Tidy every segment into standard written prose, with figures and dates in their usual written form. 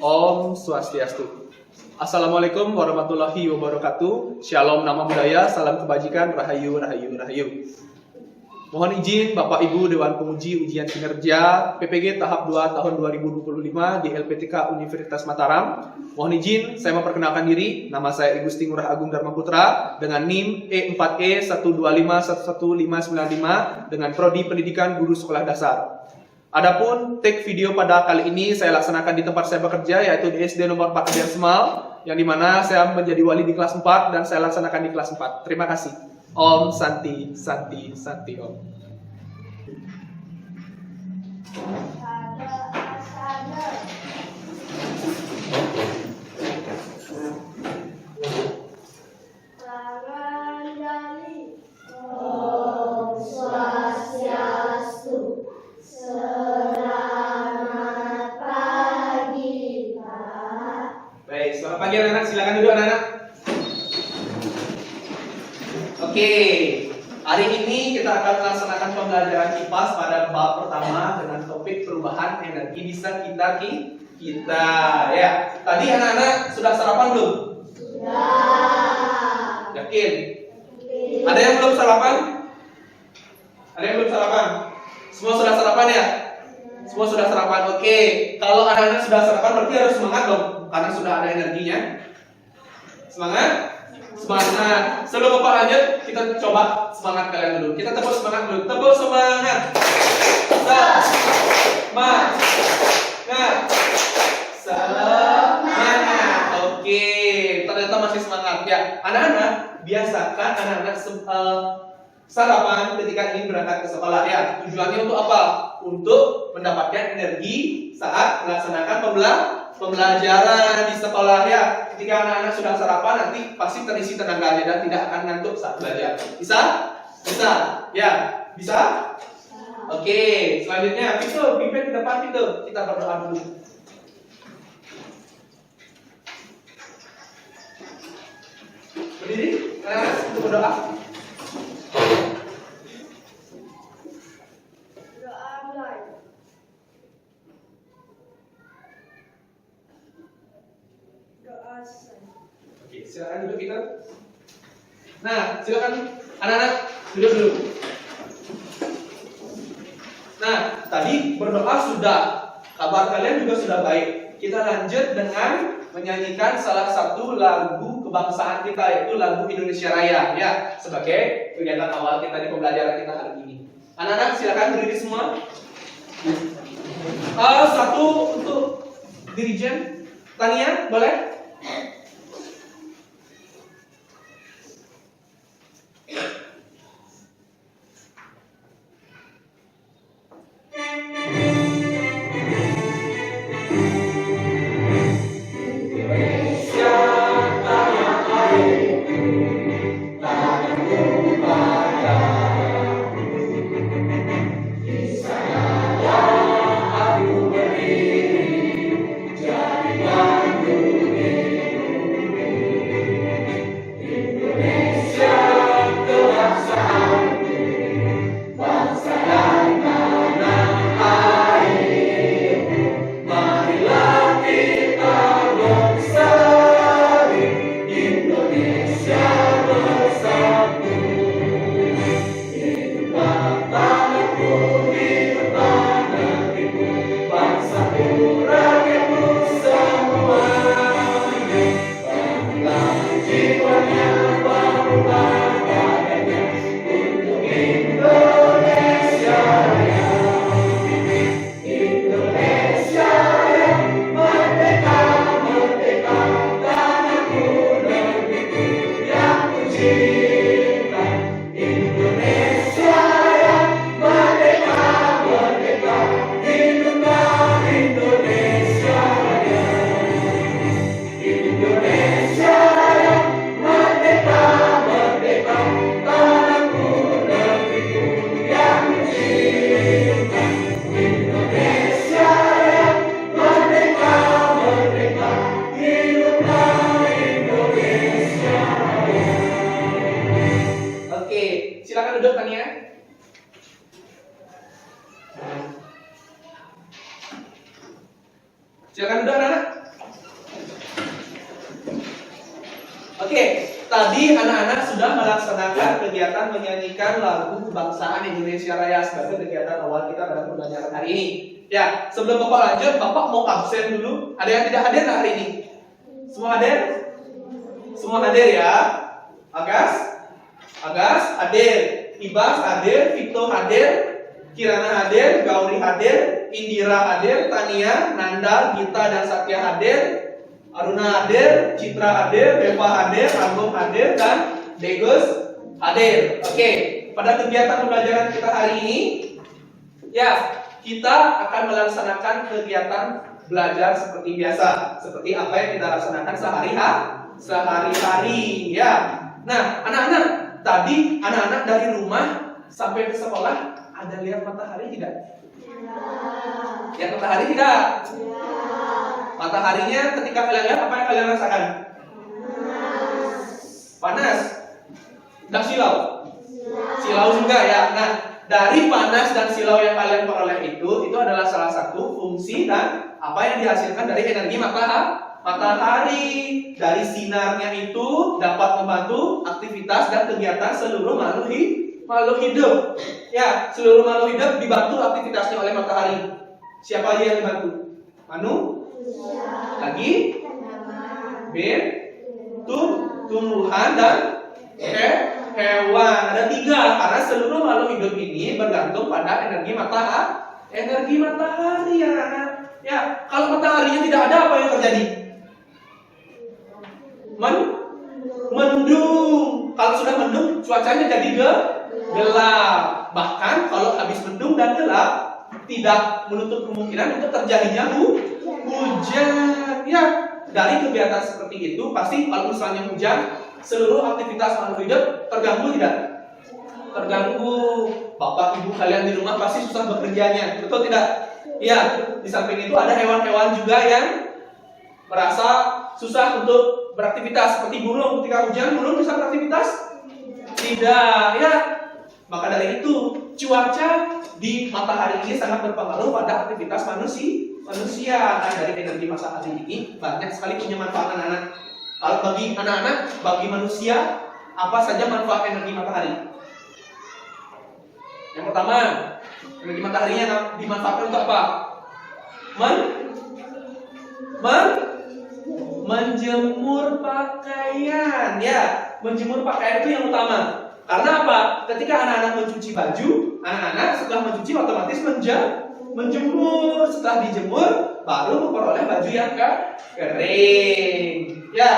Om Swastiastu. Assalamualaikum warahmatullahi wabarakatuh. Shalom nama budaya, salam kebajikan, rahayu, rahayu, rahayu. Mohon izin Bapak Ibu Dewan Penguji Ujian Kinerja PPG tahap 2 tahun 2025 di LPTK Universitas Mataram. Mohon izin saya memperkenalkan diri. Nama saya Igusti Ngurah Agung Dharma Putra dengan NIM E4E1251195 dengan Prodi Pendidikan Guru Sekolah Dasar. Adapun take video pada kali ini saya laksanakan di tempat saya bekerja, yaitu di SD nomor 4 Adian Semal, yang dimana saya menjadi wali di kelas 4 dan saya laksanakan di kelas 4. Terima kasih. Om Santi Santi Santi Om. Selamat pagi anak-anak, silakan duduk anak-anak. Oke, hari ini kita akan melaksanakan pembelajaran IPAS pada bab pertama dengan topik perubahan energi di sekitar kita. Ya, tadi anak-anak sudah sarapan belum? Sudah. Yakin? Ada yang belum sarapan? Ada yang belum sarapan? Semua sudah sarapan ya? Semua sudah sarapan. Oke, kalau anak-anak sudah sarapan berarti harus semangat dong. Karena sudah ada energinya. Semangat? Semangat. Sebelum Bapak lanjut, kita coba semangat kalian dulu. Kita tepuk semangat dulu. Tepuk semangat. Semangat. Oke, ternyata masih semangat. Ya, anak-anak biasakan anak-anak sarapan ketika ingin berangkat ke sekolah ya. Tujuannya untuk apa? Untuk mendapatkan energi saat melaksanakan pembelajaran di sekolah ya. Ketika anak-anak sudah sarapan nanti pasti terisi tenaganya dan tidak akan ngantuk saat belajar. Bisa? Bisa? Ya, bisa? Oke, selanjutnya itu pimpin ke depan itu. Kita berdoa dulu. Berdiri, anak-anak untuk berdoa. Oke, silakan duduk kita. Nah, silakan anak-anak duduk dulu. Nah, tadi berdoa sudah, kabar kalian juga sudah baik. Kita lanjut dengan menyanyikan salah satu lagu kebangsaan kita, yaitu lagu Indonesia Raya ya, sebagai kegiatan awal kita di pembelajaran kita hari ini. Anak-anak silakan berdiri semua. Satu untuk dirijen Tania, boleh? Silakan duduk anak-anak. Oke, tadi anak-anak sudah melaksanakan kegiatan menyanyikan lagu kebangsaan Indonesia Raya sebagai kegiatan awal kita dalam pembelajaran hari ini. Ya, sebelum Bapak lanjut, Bapak mau absen dulu. Ada yang tidak hadir hari ini? Semua hadir? Semua hadir ya? Agas hadir, Ibas hadir, Vito hadir, Kirana hadir, Gauri hadir, Indira hadir, Tania, Nanda, Gita dan Satya hadir, Aruna hadir, Citra hadir, Deva hadir, Agung hadir, dan Degus hadir. Oke, pada kegiatan pembelajaran kita hari ini, ya, kita akan melaksanakan kegiatan belajar seperti biasa, seperti apa yang kita laksanakan sehari-hari, ya. Nah, anak-anak, tadi anak-anak dari rumah sampai ke sekolah ada lihat matahari tidak? Lihat matahari tidak? Mataharinya ketika kalian lihat apa yang kalian rasakan? Panas. Dan silau. Silau juga ya. Nah, dari panas dan silau yang kalian peroleh itu adalah salah satu fungsi dan apa yang dihasilkan dari energi matahari. Dari sinarnya itu dapat membantu aktivitas dan kegiatan seluruh makhluk hidup. Ya, seluruh makhluk hidup dibantu aktivitasnya oleh matahari. Siapa aja yang dibantu? Lagi? Tumbuhan dan hewan. Ada 3 karena seluruh makhluk hidup ini bergantung pada energi matahari ya. Ya, kalau mataharinya tidak ada apa yang terjadi? Mendung. Kalau sudah mendung, cuacanya jadi gelap. Bahkan kalau habis mendung dan gelap, tidak menutup kemungkinan untuk terjadinya hujan. Ya, dari kegiatan seperti itu pasti kalau misalnya hujan, seluruh aktivitas makhluk hidup terganggu tidak? Terganggu. Bapak ibu kalian di rumah pasti susah bekerjanya, betul tidak? Ya, di samping itu ada hewan-hewan juga yang merasa susah untuk beraktivitas, seperti burung. Ketika hujan, burung bisa beraktivitas? Tidak, ya. Maka dari itu, cuaca di matahari ini sangat berpengaruh pada aktivitas manusia. Nah, dari energi matahari ini banyak sekali punya manfaat anak-anak. Kalau bagi anak-anak, bagi manusia, apa saja manfaat energi matahari? Yang pertama, energi mataharinya dimanfaatkan untuk apa? Menjemur pakaian, ya. Menjemur pakaian itu yang utama. Karena apa? Ketika anak-anak mencuci baju, anak-anak setelah mencuci otomatis menjemur. Setelah dijemur, baru memperoleh baju yang kering. Ya,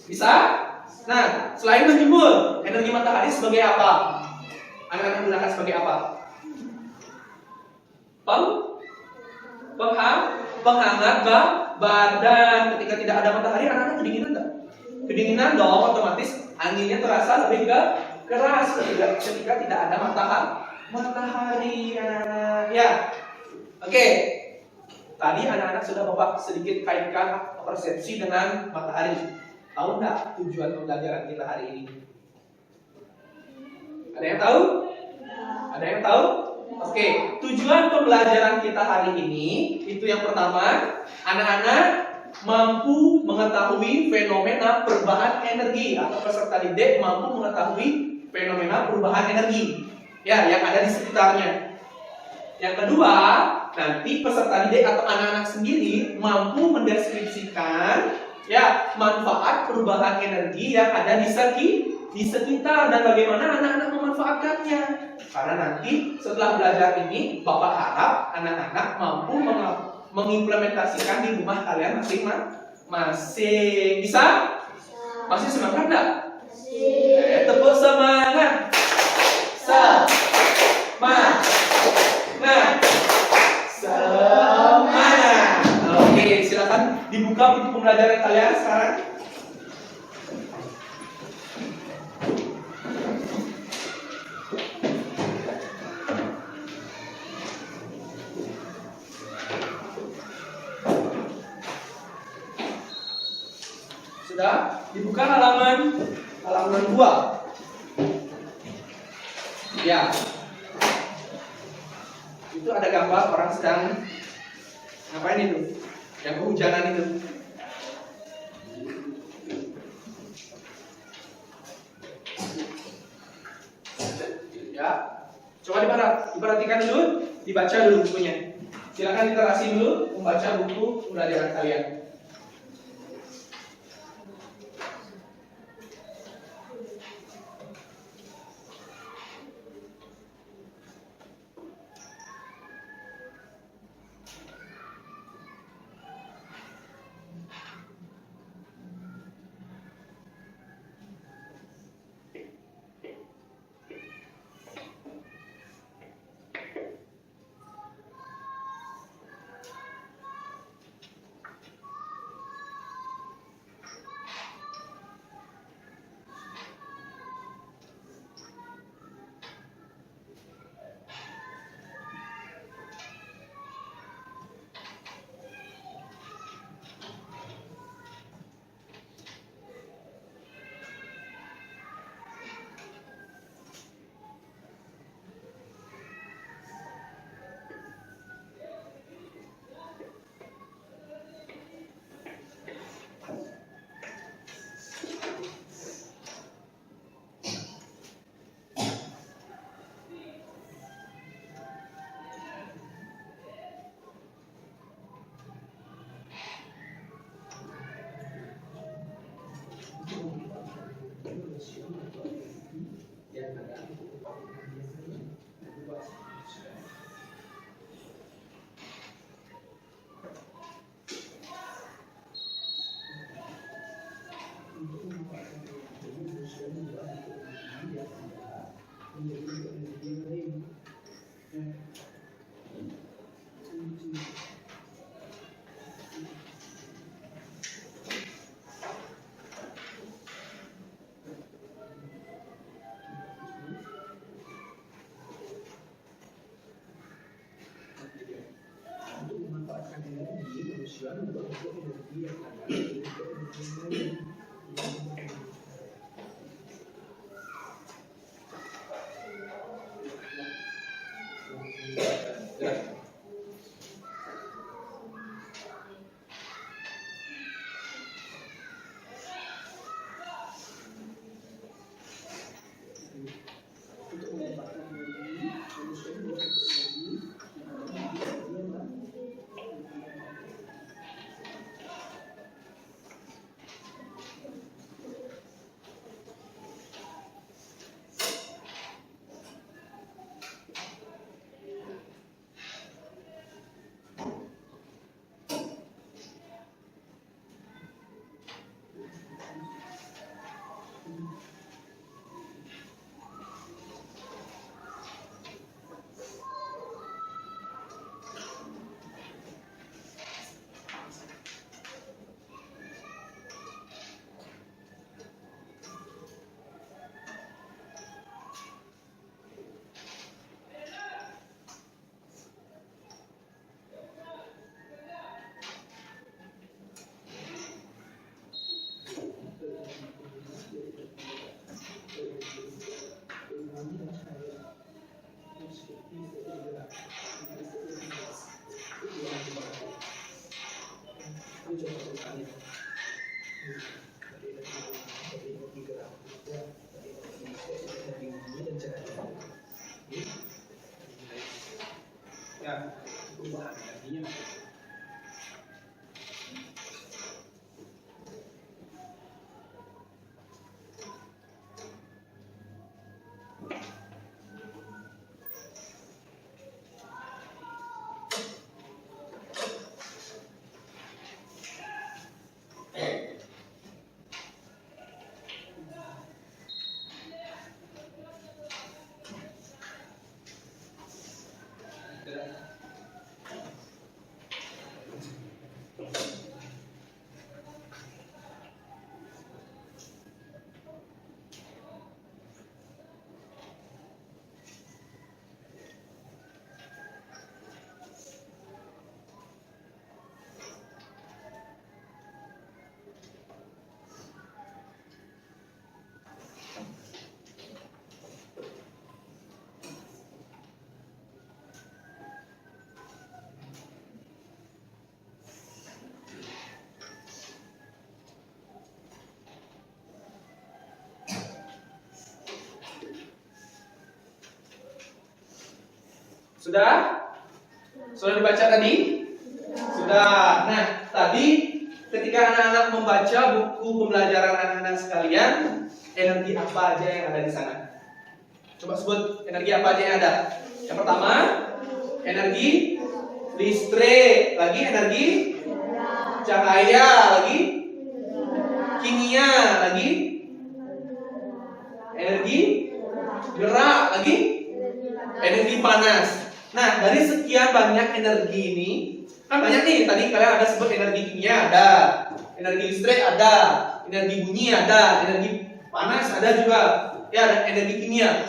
bisa? Nah, selain menjemur, energi matahari sebagai apa? Anak-anak gunakan sebagai apa? Penghangat badan. Ketika tidak ada matahari, anak-anak kedinginan enggak? Kedinginan dong, otomatis anginnya terasa lebih keras ketika tidak ada matahari, anak-anak. Ya, oke. Tadi anak-anak sudah Bapak sedikit kaitkan persepsi dengan matahari. Tahu nggak tujuan pembelajaran kita hari ini? Ada yang tahu? Ada yang tahu? Oke, tujuan pembelajaran kita hari ini itu yang pertama, anak-anak mampu mengetahui fenomena perubahan energi, atau peserta didik mampu mengetahui fenomena perubahan energi ya yang ada di sekitarnya. Yang kedua, nanti peserta didik atau anak-anak sendiri mampu mendeskripsikan ya manfaat perubahan energi yang ada di sekitar dan bagaimana anak-anak memanfaatkannya. Karena nanti setelah belajar ini, Bapak harap anak-anak mampu mengimplementasikan di rumah kalian masing-masing. Bisa? Masih semangat enggak? Tepuk semangat. Semangat. Oke, silakan dibuka untuk pembelajaran kalian sekarang. Sudah dibuka halaman 2. Ya. Itu ada gambar orang sedang ngapain itu? Yang kehujanan itu. Coba diperhatikan dulu, dibaca dulu bukunya. Silakan literasi dulu membaca buku pembelajaran kalian. Sudah? Sudah dibaca tadi? Sudah. Nah, tadi ketika anak-anak membaca buku pembelajaran anak-anak sekalian, energi apa aja yang ada di sana? Coba sebut energi apa aja yang ada. Yang pertama, energi listrik, lagi energi cahaya, lagi kimia, lagi energi gerak, lagi energi panas. Nah, dari sekian banyak energi ini, kan banyak nih, tadi kalian ada sebut energi kimia ada, energi listrik ada, energi bunyi ada, energi panas ada juga, ya ada energi kimia.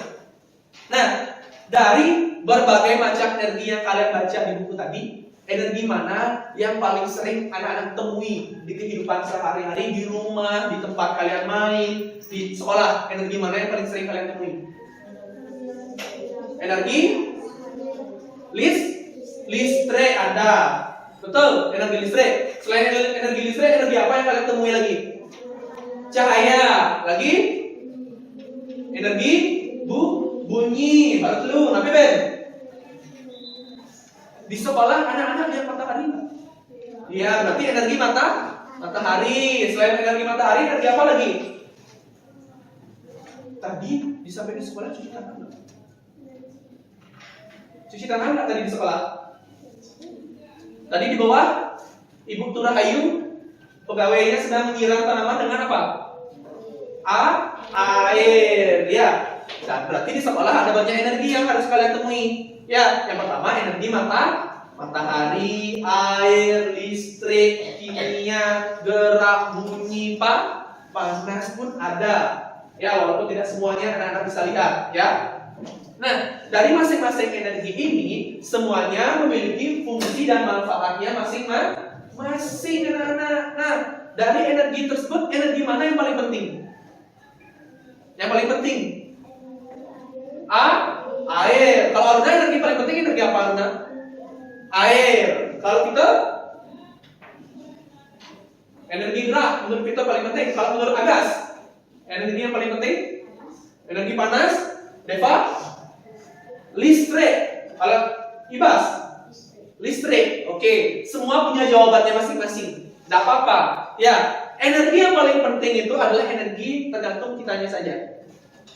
Nah, dari berbagai macam energi yang kalian baca di buku tadi, energi mana yang paling sering anak-anak temui di kehidupan sehari-hari, di rumah, di tempat kalian main, di sekolah? Energi mana yang paling sering kalian temui? Energi listrik ada. Betul, energi listrik. Selain energi listrik, energi apa yang kalian temui lagi? Cahaya. Lagi? Energi bunyi. Baru dulu, tapi Ben. Di sekolah anak-anak lihat matahari nggak? Iya, berarti energi matahari. Selain energi matahari, energi apa lagi? Tadi disampaikan di sekolah cuci tangan nggak? Cuci tangan nggak tadi di sekolah? Tadi di bawah Ibu Turahayu, pegawainya sedang menyiram tanaman dengan apa? Air. Ya. Dan berarti di sekolah ada banyak energi yang harus kalian temui. Ya, yang pertama energi matahari, air, listrik, kimia, gerak, bunyi, panas pun ada. Ya, walaupun tidak semuanya anak-anak bisa lihat, ya. Nah, dari masing-masing energi ini semuanya memiliki fungsi dan manfaatnya masing-masing anak-anak. Nah, dari energi tersebut, energi mana yang paling penting? Yang paling penting? Air. Kalau Aruna energi paling penting energi apa Aruna? Air. Kalau kita energi gerak menurut kita paling penting. Kalau menurut Agas energi yang paling penting energi panas. Deva listrik. Kalau Ibas listrik. Oke, semua punya jawabannya masing-masing. Tidak apa-apa. Ya, energi yang paling penting itu adalah energi tergantung kitanya saja.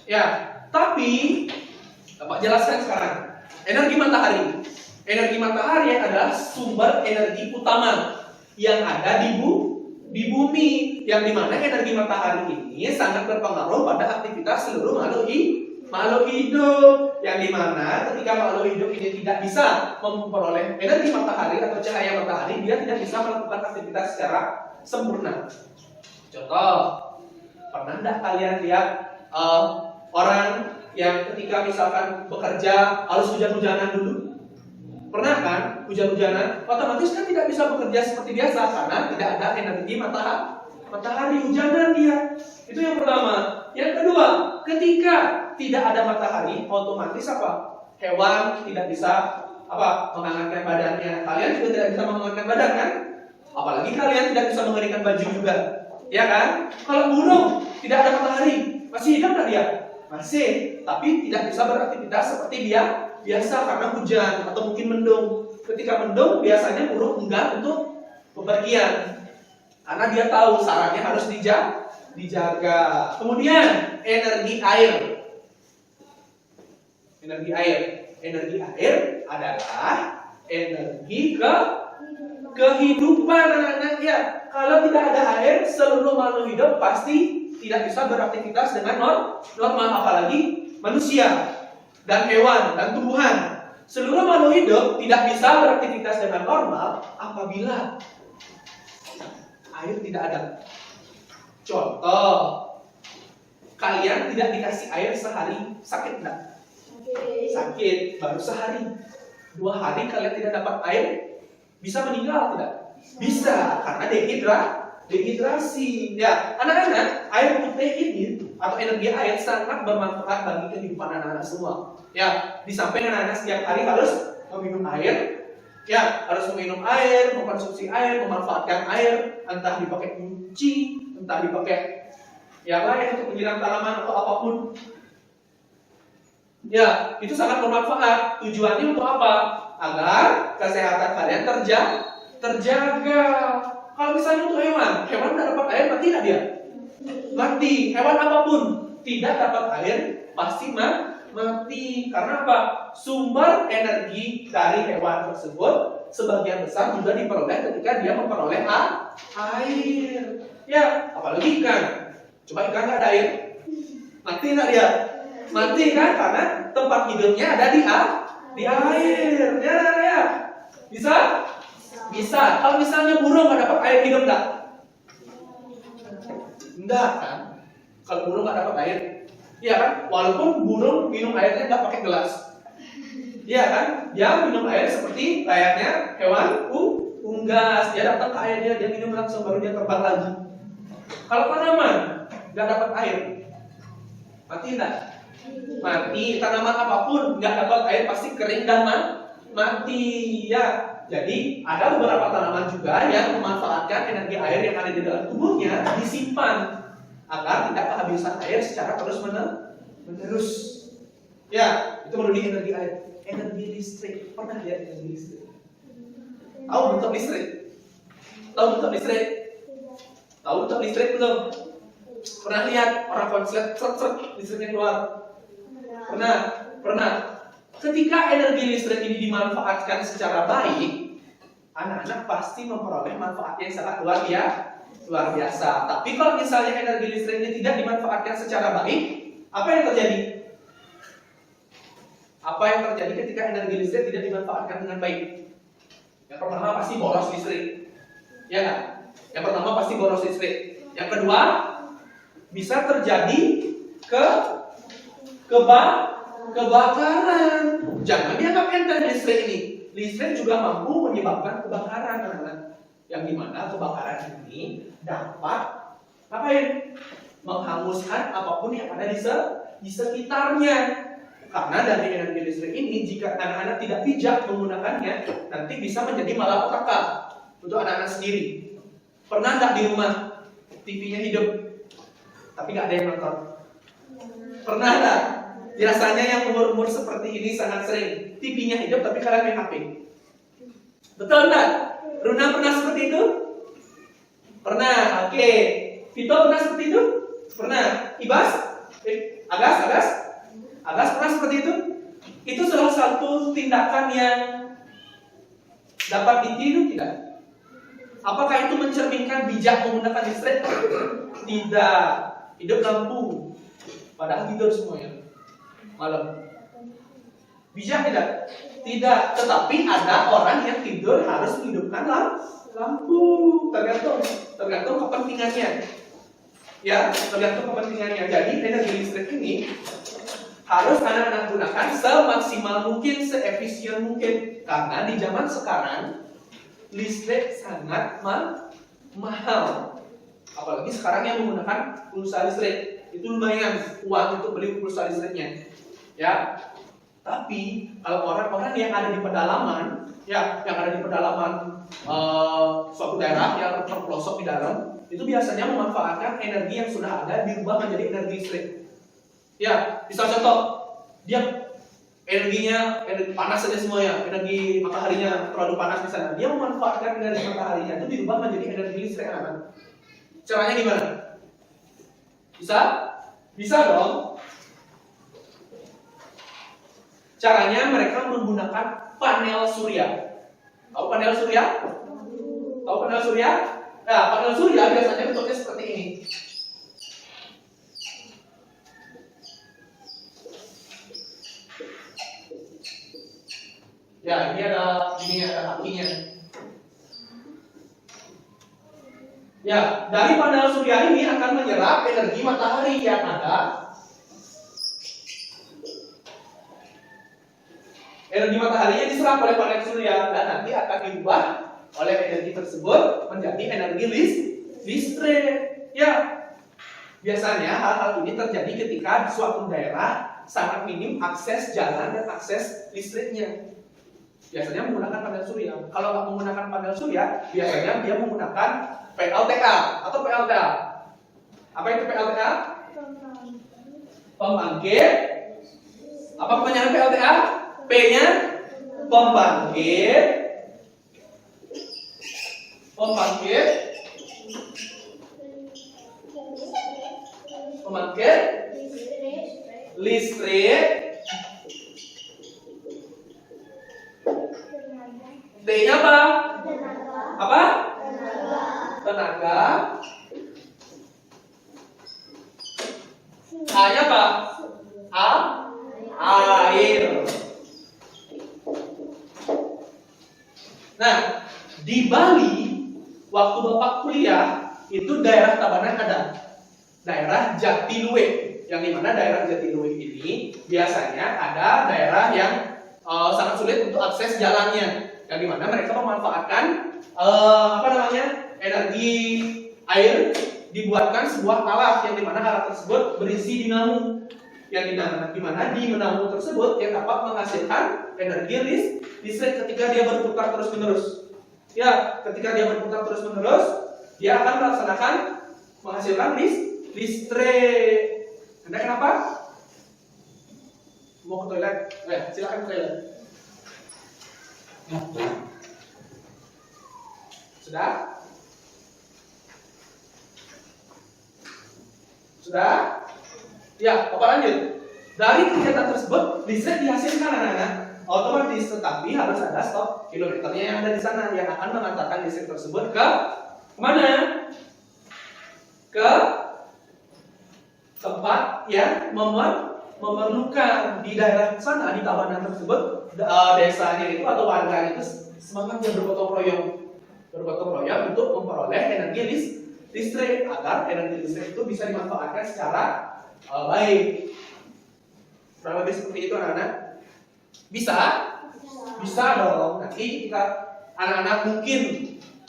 Ya, tapi Bapak jelaskan sekarang. Energi matahari. Energi matahari adalah sumber energi utama yang ada di bumi. Yang dimana energi matahari ini sangat berpengaruh pada aktivitas seluruh makhluk hidup. Yang dimana ketika makhluk hidup ini tidak bisa memperoleh energi matahari atau cahaya matahari, dia tidak bisa melakukan aktivitas secara sempurna. Contoh, pernah tidak kalian lihat orang yang ketika misalkan bekerja harus hujan-hujanan dulu? Pernah kan? Hujan-hujanan, otomatis kan tidak bisa bekerja seperti biasa karena tidak ada energi matahari, hujanan dia. Itu yang pertama. Yang kedua, ketika tidak ada matahari, otomatis apa? Hewan tidak bisa menghangatkan badannya. Kalian juga tidak bisa menghangatkan badan kan? Apalagi kalian tidak bisa mengeringkan baju juga. Ya kan? Kalau burung tidak ada matahari, masih hidup nggak dia? Masih, tapi tidak bisa beraktivitas seperti biasa karena hujan atau mungkin mendung. Ketika mendung, biasanya burung enggan untuk bepergian karena dia tahu sarangnya harus dijaga. Kemudian energi air. Energi air adalah energi kehidupan anak-anak ya. Kalau tidak ada air, seluruh makhluk hidup pasti tidak bisa beraktivitas dengan normal, apalagi manusia dan hewan dan tumbuhan. Seluruh makhluk hidup tidak bisa beraktivitas dengan normal apabila air tidak ada. Contoh, kalian tidak dikasih air sehari, sakit enggak? Sakit, baru sehari. 2 hari kalian tidak dapat air, bisa meninggal tidak? Bisa, karena dehidrasi. Ya, anak-anak, air putih ini atau energi air sangat bermanfaat bagi kehidupan anak-anak semua. Ya, di samping anak-anak setiap hari harus meminum air, ya, harus meminum air, mengkonsumsi air, memanfaatkan air, entah dipakai nyuci, entah dipakai yang lain untuk menyiram tanaman atau apapun. Ya, itu sangat bermanfaat. Tujuannya untuk apa? Agar kesehatan kalian terjaga. Kalau misalnya untuk hewan tidak dapat air, mati nggak dia? Mati. Hewan apapun tidak dapat air, pasti mati. Karena apa? Sumber energi dari hewan tersebut sebagian besar juga diperoleh ketika dia memperoleh air. Ya, apalagi ikan. Coba ikan nggak ada air, mati nggak dia? Mati kan? Karena tempat hidupnya ada di air. Ya. Bisa? Bisa. Kalau misalnya burung nggak dapat air, hidup nggak? Enggak kan? Kalau burung nggak dapat air, iya kan? Walaupun burung minum airnya nggak pakai gelas, iya kan? Dia minum air seperti layaknya hewan unggas. Dia datang ke airnya, dia minum langsung, baru dia terbang lagi. Kalau tanaman nggak dapat air, mati nggak? Mati. Tanaman apapun nggak dapat air pasti kering dan mati. Ya. Jadi ada beberapa tanaman juga yang memanfaatkan energi air yang ada di dalam tubuhnya disimpan agar tidak kehabisan air secara terus menerus. Ya, itu menurut energi air. Energi listrik, pernah lihat energi listrik? Tahu bentuk listrik? Tahu bentuk listrik? Tahu bentuk listrik belum? Pernah lihat orang konslet listriknya keluar? Pernah. Ketika energi listrik ini dimanfaatkan secara baik, anak-anak pasti memperoleh manfaat yang sangat luar biasa. Tapi kalau misalnya energi listrik ini tidak dimanfaatkan secara baik, apa yang terjadi? Apa yang terjadi ketika energi listrik tidak dimanfaatkan dengan baik? Yang pertama pasti boros listrik, ya kan? Yang pertama pasti boros listrik. Yang kedua, bisa terjadi kebakaran. Jangan dianggap enteng listrik ini. Listrik juga mampu menyebabkan kebakaran, teman-teman. Yang dimana kebakaran ini dapat menghanguskan apapun yang ada di sekitarnya. Karena dari energi listrik ini, jika anak-anak tidak bijak menggunakannya, nanti bisa menjadi malapetaka untuk anak-anak sendiri. Pernah nggak di rumah TV-nya hidup, tapi nggak ada yang nonton? Pernah nggak? Biasanya yang umur-umur seperti ini sangat sering TV-nya hidup tapi kalian main HP. Betul nggak? Runa pernah seperti itu? Pernah. Oke. Vito pernah seperti itu? Pernah. Ibas? Agas pernah seperti itu? Itu salah satu tindakan yang dapat ditiru tidak? Apakah itu mencerminkan bijak menggunakan listrik? Tidak. Hidup lampu, padahal tidur semuanya malam. Bijak tidak? Tidak. Tetapi ada orang yang tidur harus menghidupkan lampu. Tergantung kepentingannya. Ya, tergantung kepentingannya. Jadi energi listrik ini harus anak-anak gunakan semaksimal mungkin, seefisien mungkin. Karena di zaman sekarang listrik sangat mahal. Apalagi sekarang yang menggunakan pulsa listrik, itu lumayan uang untuk beli pulsa listriknya. Ya. Tapi kalau orang-orang yang ada di pedalaman, ya, yang ada di pedalaman suatu daerah yang terpelosok di dalam, itu biasanya memanfaatkan energi yang sudah ada dirubah menjadi energi listrik. Ya, bisa contoh, dia energi panas saja semuanya, energi mataharinya terlalu panas di sana. Dia memanfaatkan energi mataharinya itu dirubah menjadi energi listrik, kan? Caranya gimana? Bisa? Bisa dong. Caranya mereka menggunakan panel surya. Tahu panel surya? Tahu panel surya? Nah, panel surya biasanya bentuknya seperti ini. Ya, ini ada kakinya. Ya, dari panel surya ini akan menyerap energi matahari yang ada. Energi mataharinya diserap oleh panel surya dan nanti akan diubah oleh energi tersebut menjadi energi listrik. Ya, biasanya hal-hal ini terjadi ketika di suatu daerah sangat minim akses jalan dan akses listriknya. Biasanya menggunakan panel surya. Kalau nggak menggunakan panel surya, biasanya dia menggunakan PLTA atau PLTA. Apa itu PLTA? Pembangkit Apa kepanjangan PLTA? P-nya pembangkit. Pembangkit listrik. D-nya apa? Apa? Tenaga. A-nya apa? Air. Nah, di Bali waktu Bapak kuliah itu daerah Tabanan ada daerah Jatiluwe, yang dimana daerah Jatiluwe ini biasanya ada daerah yang sangat sulit untuk akses jalannya, yang dimana mereka memanfaatkan energi air, dibuatkan sebuah alat yang dimana alat tersebut berisi dinamo, yang dimana di dinamo tersebut yang dapat menghasilkan energi listrik ketika dia berputar terus menerus. Ya, ketika dia berputar terus menerus, dia akan menghasilkan listrik. Anda kenapa? Mau ke toilet? Silakan ke toilet. Sudah? Sudah? Ya, Bapak lanjut. Dari kegiatan tersebut, listrik dihasilkan anak-anak otomatis, tetapi harus ada stop kilometernya yang ada di sana yang akan mengantarkan listrik tersebut ke mana? Ke tempat yang memerlukan. Di daerah sana, di Tabanan tersebut, desanya itu atau warga itu semangatnya bergotong royong untuk memperoleh energi listrik agar energi listrik itu bisa dimanfaatkan secara baik. Kurang lebih seperti itu anak-anak. Bisa dong. Nanti kita anak-anak mungkin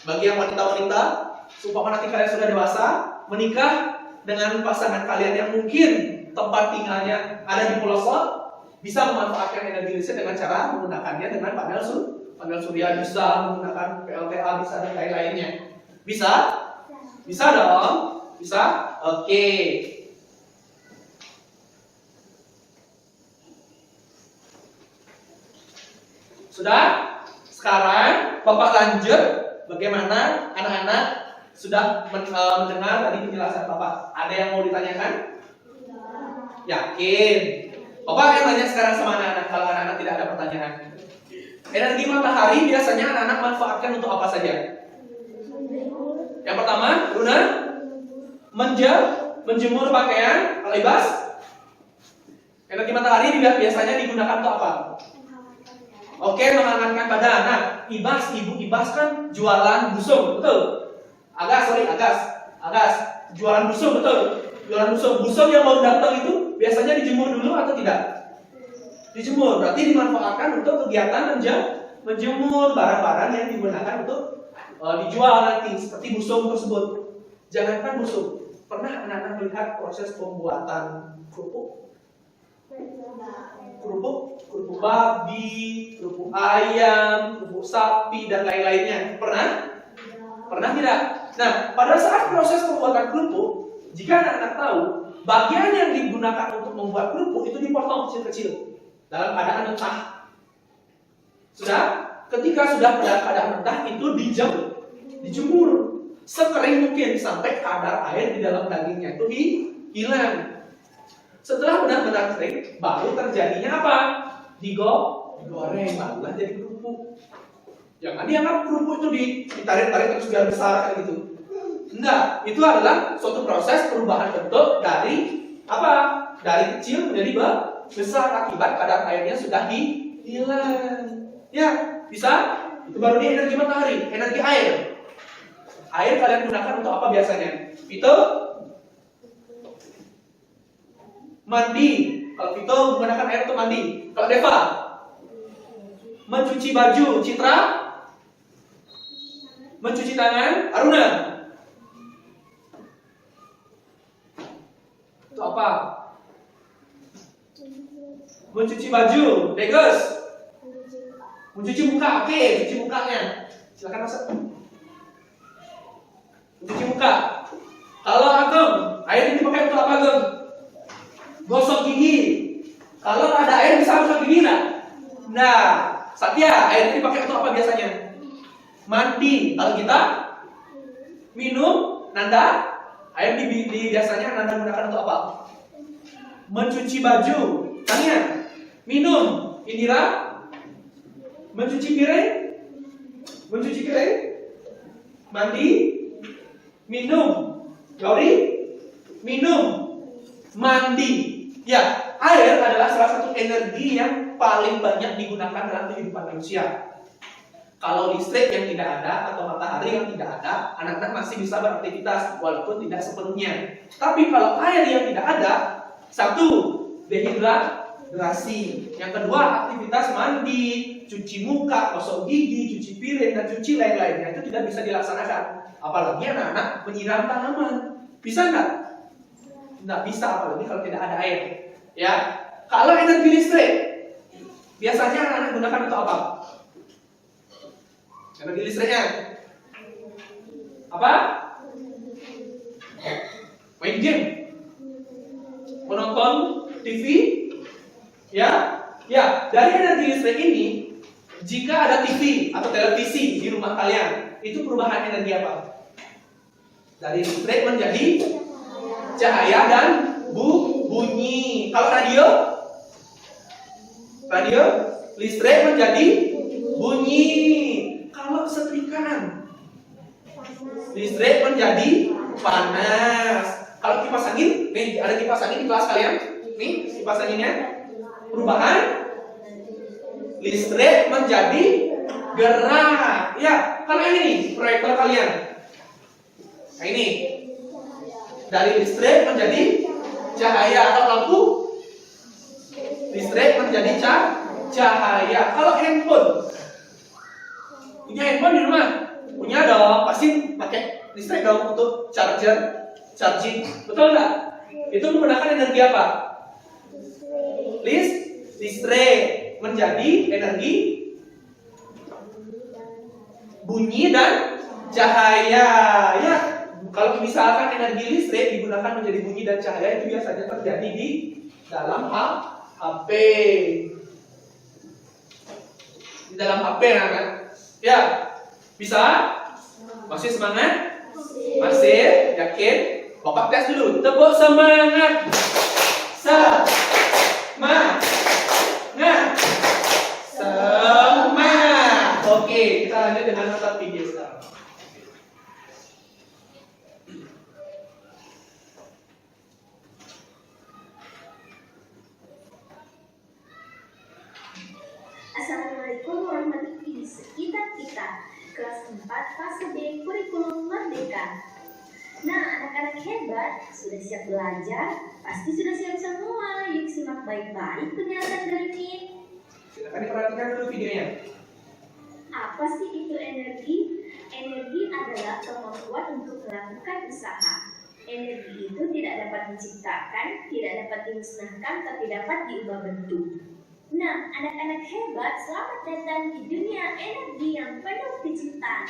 bagi yang wanita-wanita, supaya nanti kalian sudah dewasa, menikah dengan pasangan kalian yang mungkin tempat tinggalnya ada di pelosok, bisa memanfaatkan energi listrik dengan cara menggunakannya dengan panel surya, bisa menggunakan PLTA, bisa dan lain-lainnya. Bisa dong. Bisa. Oke. Sudah? Sekarang Bapak lanjut bagaimana anak-anak sudah mendengar tadi penjelasan Bapak. Ada yang mau ditanyakan? Yakin? Bapak akan tanya sekarang sama anak-anak kalau anak-anak tidak ada pertanyaan. Energi matahari biasanya anak-anak manfaatkan untuk apa saja? Yang pertama, Luna, menjemur pakaian. Kalau Ibas, energi matahari biasanya digunakan untuk apa? Oke, menghangatkan badan. Nah, Ibu Ibas kan jualan busung, betul? Agas. Jualan busung, betul? Jualan busung yang mau datang itu biasanya dijemur dulu atau tidak? Dijemur, berarti dimanfaatkan untuk kegiatan menjemur barang-barang yang digunakan untuk dijual nanti, seperti busung tersebut. Jangankan busung, pernah anak-anak melihat proses pembuatan kerupuk babi, kerupuk ayam, kerupuk sapi dan lain-lainnya. Pernah tidak? Nah, pada saat proses pembuatan kerupuk, jika anak-anak tahu bagian yang digunakan untuk membuat kerupuk itu dipotong kecil-kecil dalam keadaan mentah. Ketika sudah pada keadaan mentah itu dijemur sekering mungkin sampai kadar air di dalam dagingnya itu hilang. Setelah benar-benar kering, baru terjadinya apa? Digoreng, barulah jadi kerupuk. Jangan dianggap kerupuk itu ditarik-tarik terus biar besar kayak gitu. Enggak, itu adalah suatu proses perubahan bentuk dari apa? Dari kecil menjadi besar akibat kadar airnya sudah hilang. Ya, bisa? Itu baru di energi matahari, energi air. Air kalian gunakan untuk apa biasanya? Itu mandi. Kalau Vito menggunakan air untuk mandi. Kalau Deva mencuci baju. Citra mencuci tangan. Aruna itu apa? Mencuci baju. Degus mencuci muka. Oke, cuci mukanya. Silakan masuk. Mencuci muka. Kalau Ageng, air ini dipakai untuk apa Ageng? Gosok gigi. Kalau ada air bisa harus begini nggak? Nah, Satya, air ini dipakai untuk apa biasanya? Mandi. Kalau kita minum, Nanda, air biasanya Nanda gunakan untuk apa? Mencuci baju. Tanya, minum. Indira, mencuci piring, mandi, minum. Gauri, minum, mandi. Ya, air adalah salah satu energi yang paling banyak digunakan dalam kehidupan manusia. Kalau listrik yang tidak ada atau matahari yang tidak ada, anak-anak masih bisa beraktivitas walaupun tidak sepenuhnya. Tapi kalau air yang tidak ada, satu, dehidrasi. Yang kedua, aktivitas mandi, cuci muka, gosok gigi, cuci piring, dan cuci lain-lainnya itu tidak bisa dilaksanakan. Apalagi anak-anak menyiram tanaman. Bisa nggak? Nggak bisa, apalagi kalau tidak ada air. Ya, kalau energi listrik, biasanya anak-anak gunakan untuk apa? Energi listriknya apa? Main game, menonton TV, ya. Dari energi listrik ini, jika ada TV atau televisi di rumah kalian, itu perubahan energi apa? Dari listrik menjadi cahaya dan bunyi. Kalau radio listrik menjadi bunyi. Kalau setrikaan, listrik menjadi panas. Kalau kipas angin, nih ada kipas angin di kelas kalian. Nih kipas anginnya, perubahan listrik menjadi gerak. Ya, kalau ini proyektor kalian. Nah ini dari listrik menjadi cahaya. Kalau lampu, listrik menjadi cahaya. Kalau handphone, punya handphone di rumah? Punya dong, pasti pakai listrik dong untuk charging. Betul nggak? Itu menggunakan energi apa? Listrik menjadi energi bunyi dan cahaya. Ya, kalau misalkan energi listrik digunakan menjadi bunyi dan cahaya, itu biasanya terjadi di dalam HP. Di dalam HP kan? Ya, bisa? Masih semangat? Masih? Yakin? Bapak tes dulu. Tepuk semangat. Semangat. Oke, kita lanjut dengan nota video sekarang. Assalamualaikum warahmatullahi wabarakatuh. Sekitar kita kelas 4 fase B kurikulum merdeka. Nah, anak-anak hebat sudah siap belajar, pasti sudah siap semua. Yuk simak baik-baik penjelasan dari ini. Silakan diperhatikan dulu videonya. Apa sih itu energi? Energi adalah kemampuan untuk melakukan usaha. Energi itu tidak dapat diciptakan, tidak dapat dimusnahkan, tapi dapat diubah bentuk. Nah, anak-anak hebat, selamat datang di dunia energi yang penuh kejutan.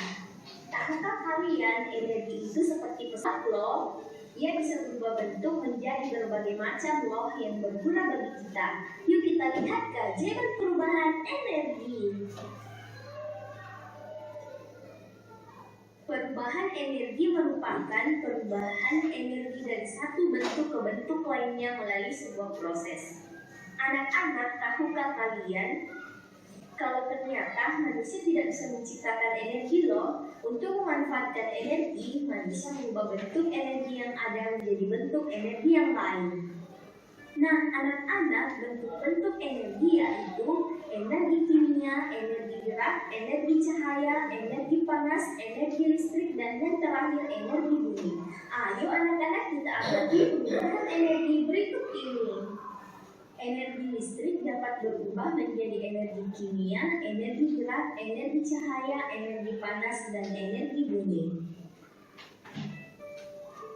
Tahukah kalian energi itu seperti pesawat loh? Ia bisa berubah bentuk menjadi berbagai macam loh yang berguna bagi kita. Yuk kita lihat keajaiban perubahan energi. Perubahan energi merupakan perubahan energi dari satu bentuk ke bentuk lainnya melalui sebuah proses. Anak-anak, tahukah kalian kalau ternyata manusia tidak bisa menciptakan energi loh? Untuk memanfaatkan energi, manusia mengubah bentuk energi yang ada menjadi bentuk energi yang lain. Nah, anak-anak, bentuk-bentuk energi yaitu energi kimia, energi gerak, energi cahaya, energi panas, energi listrik, dan yang terakhir energi bumi. Ayo anak-anak, kita amati perubahan energi berikut ini. Energi listrik dapat berubah menjadi energi kimia, energi gerak, energi cahaya, energi panas, dan energi bumi.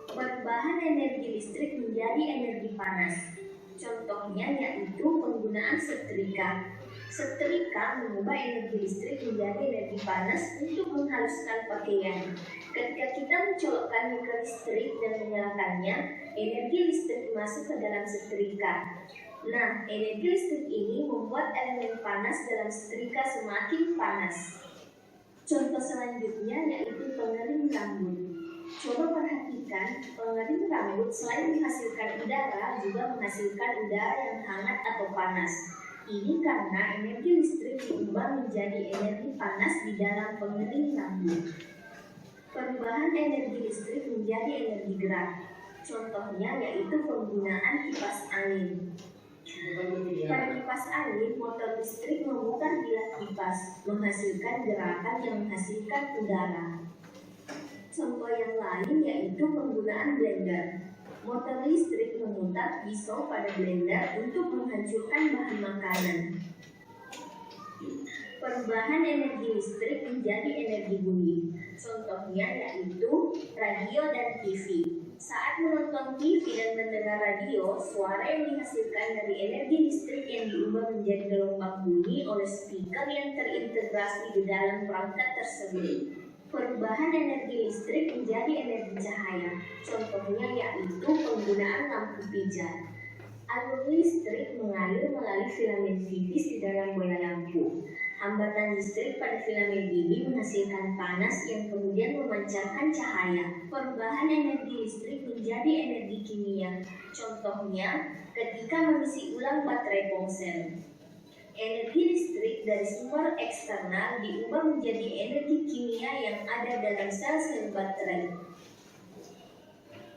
Perubahan energi listrik menjadi energi panas. Contohnya yaitu penggunaan setrika. Setrika mengubah energi listrik menjadi energi panas untuk menghaluskan pakaian. Ketika kita mencolokkannya ke listrik dan menyalakannya, energi listrik masuk ke dalam setrika. Nah, energi listrik ini membuat elemen panas dalam setrika semakin panas. Contoh selanjutnya yaitu pengering rambut. Coba perhatikan, pengering rambut selain menghasilkan udara, juga menghasilkan udara yang hangat atau panas. Ini karena energi listrik diubah menjadi energi panas di dalam pengering rambut. Perubahan energi listrik menjadi energi gerak. Contohnya yaitu penggunaan kipas angin. Pada kipas angin, motor listrik memutar bilah kipas, menghasilkan gerakan yang menghasilkan udara. Contoh yang lain yaitu penggunaan blender. Motor listrik memutar pisau pada blender untuk menghancurkan bahan makanan. Perubahan energi listrik menjadi energi bunyi. Contohnya yaitu radio dan TV. Saat menonton TV dan mendengar radio, suara yang dihasilkan dari energi listrik yang diubah menjadi gelombang bunyi oleh speaker yang terintegrasi di dalam perangkat tersebut. Perubahan energi listrik menjadi energi cahaya. Contohnya yaitu penggunaan lampu pijar. Alur listrik mengalir melalui filamen tipis di dalam bola lampu. Hambatan listrik pada filamen ini menghasilkan panas yang kemudian memancarkan cahaya. Perubahan energi listrik menjadi energi kimia. Contohnya, ketika mengisi ulang baterai ponsel. Energi listrik dari sumber eksternal diubah menjadi energi kimia yang ada dalam sel-sel baterai.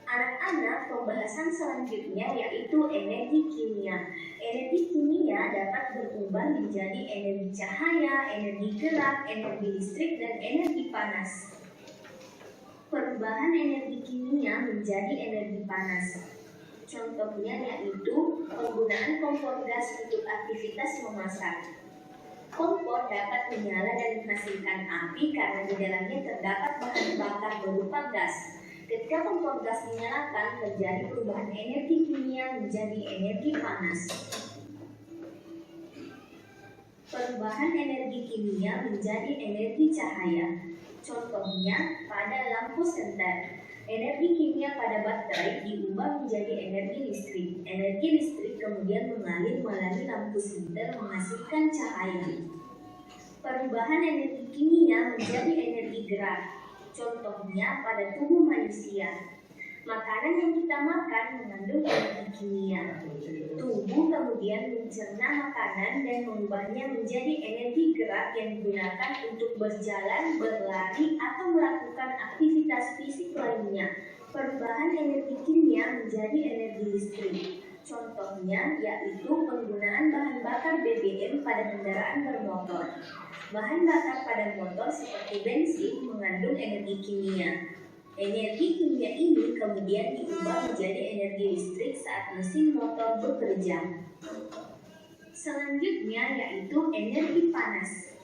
Anak-anak, pembahasan selanjutnya yaitu energi kimia. Energi kimia dapat berubah menjadi energi cahaya, energi gerak, energi listrik, dan energi panas. Perubahan energi kimia menjadi energi panas. Contohnya yaitu penggunaan kompor gas untuk aktivitas memasak. Kompor dapat menyala dan menghasilkan api karena di dalamnya terdapat bahan bakar berupa gas. Ketika kompor gas dinyalakan, terjadi perubahan energi kimia menjadi energi panas. Perubahan energi kimia menjadi energi cahaya. Contohnya pada lampu senter. Energi kimia pada baterai diubah menjadi energi listrik. Energi listrik kemudian mengalir melalui lampu senter menghasilkan cahaya. Perubahan energi kimia menjadi energi gerak. Contohnya pada tubuh manusia. Makanan yang kita makan mengandung energi kimia. Tubuh kemudian mencerna makanan dan mengubahnya menjadi energi gerak yang digunakan untuk berjalan, berlari, atau melakukan aktivitas fisik lainnya. Perubahan energi kimia menjadi energi listrik. Contohnya yaitu penggunaan bahan bakar BBM pada kendaraan bermotor. Bahan bakar pada motor seperti bensin mengandung energi kimia. Energi kimia ini kemudian diubah menjadi energi listrik saat mesin motor bekerja. Selanjutnya yaitu energi panas.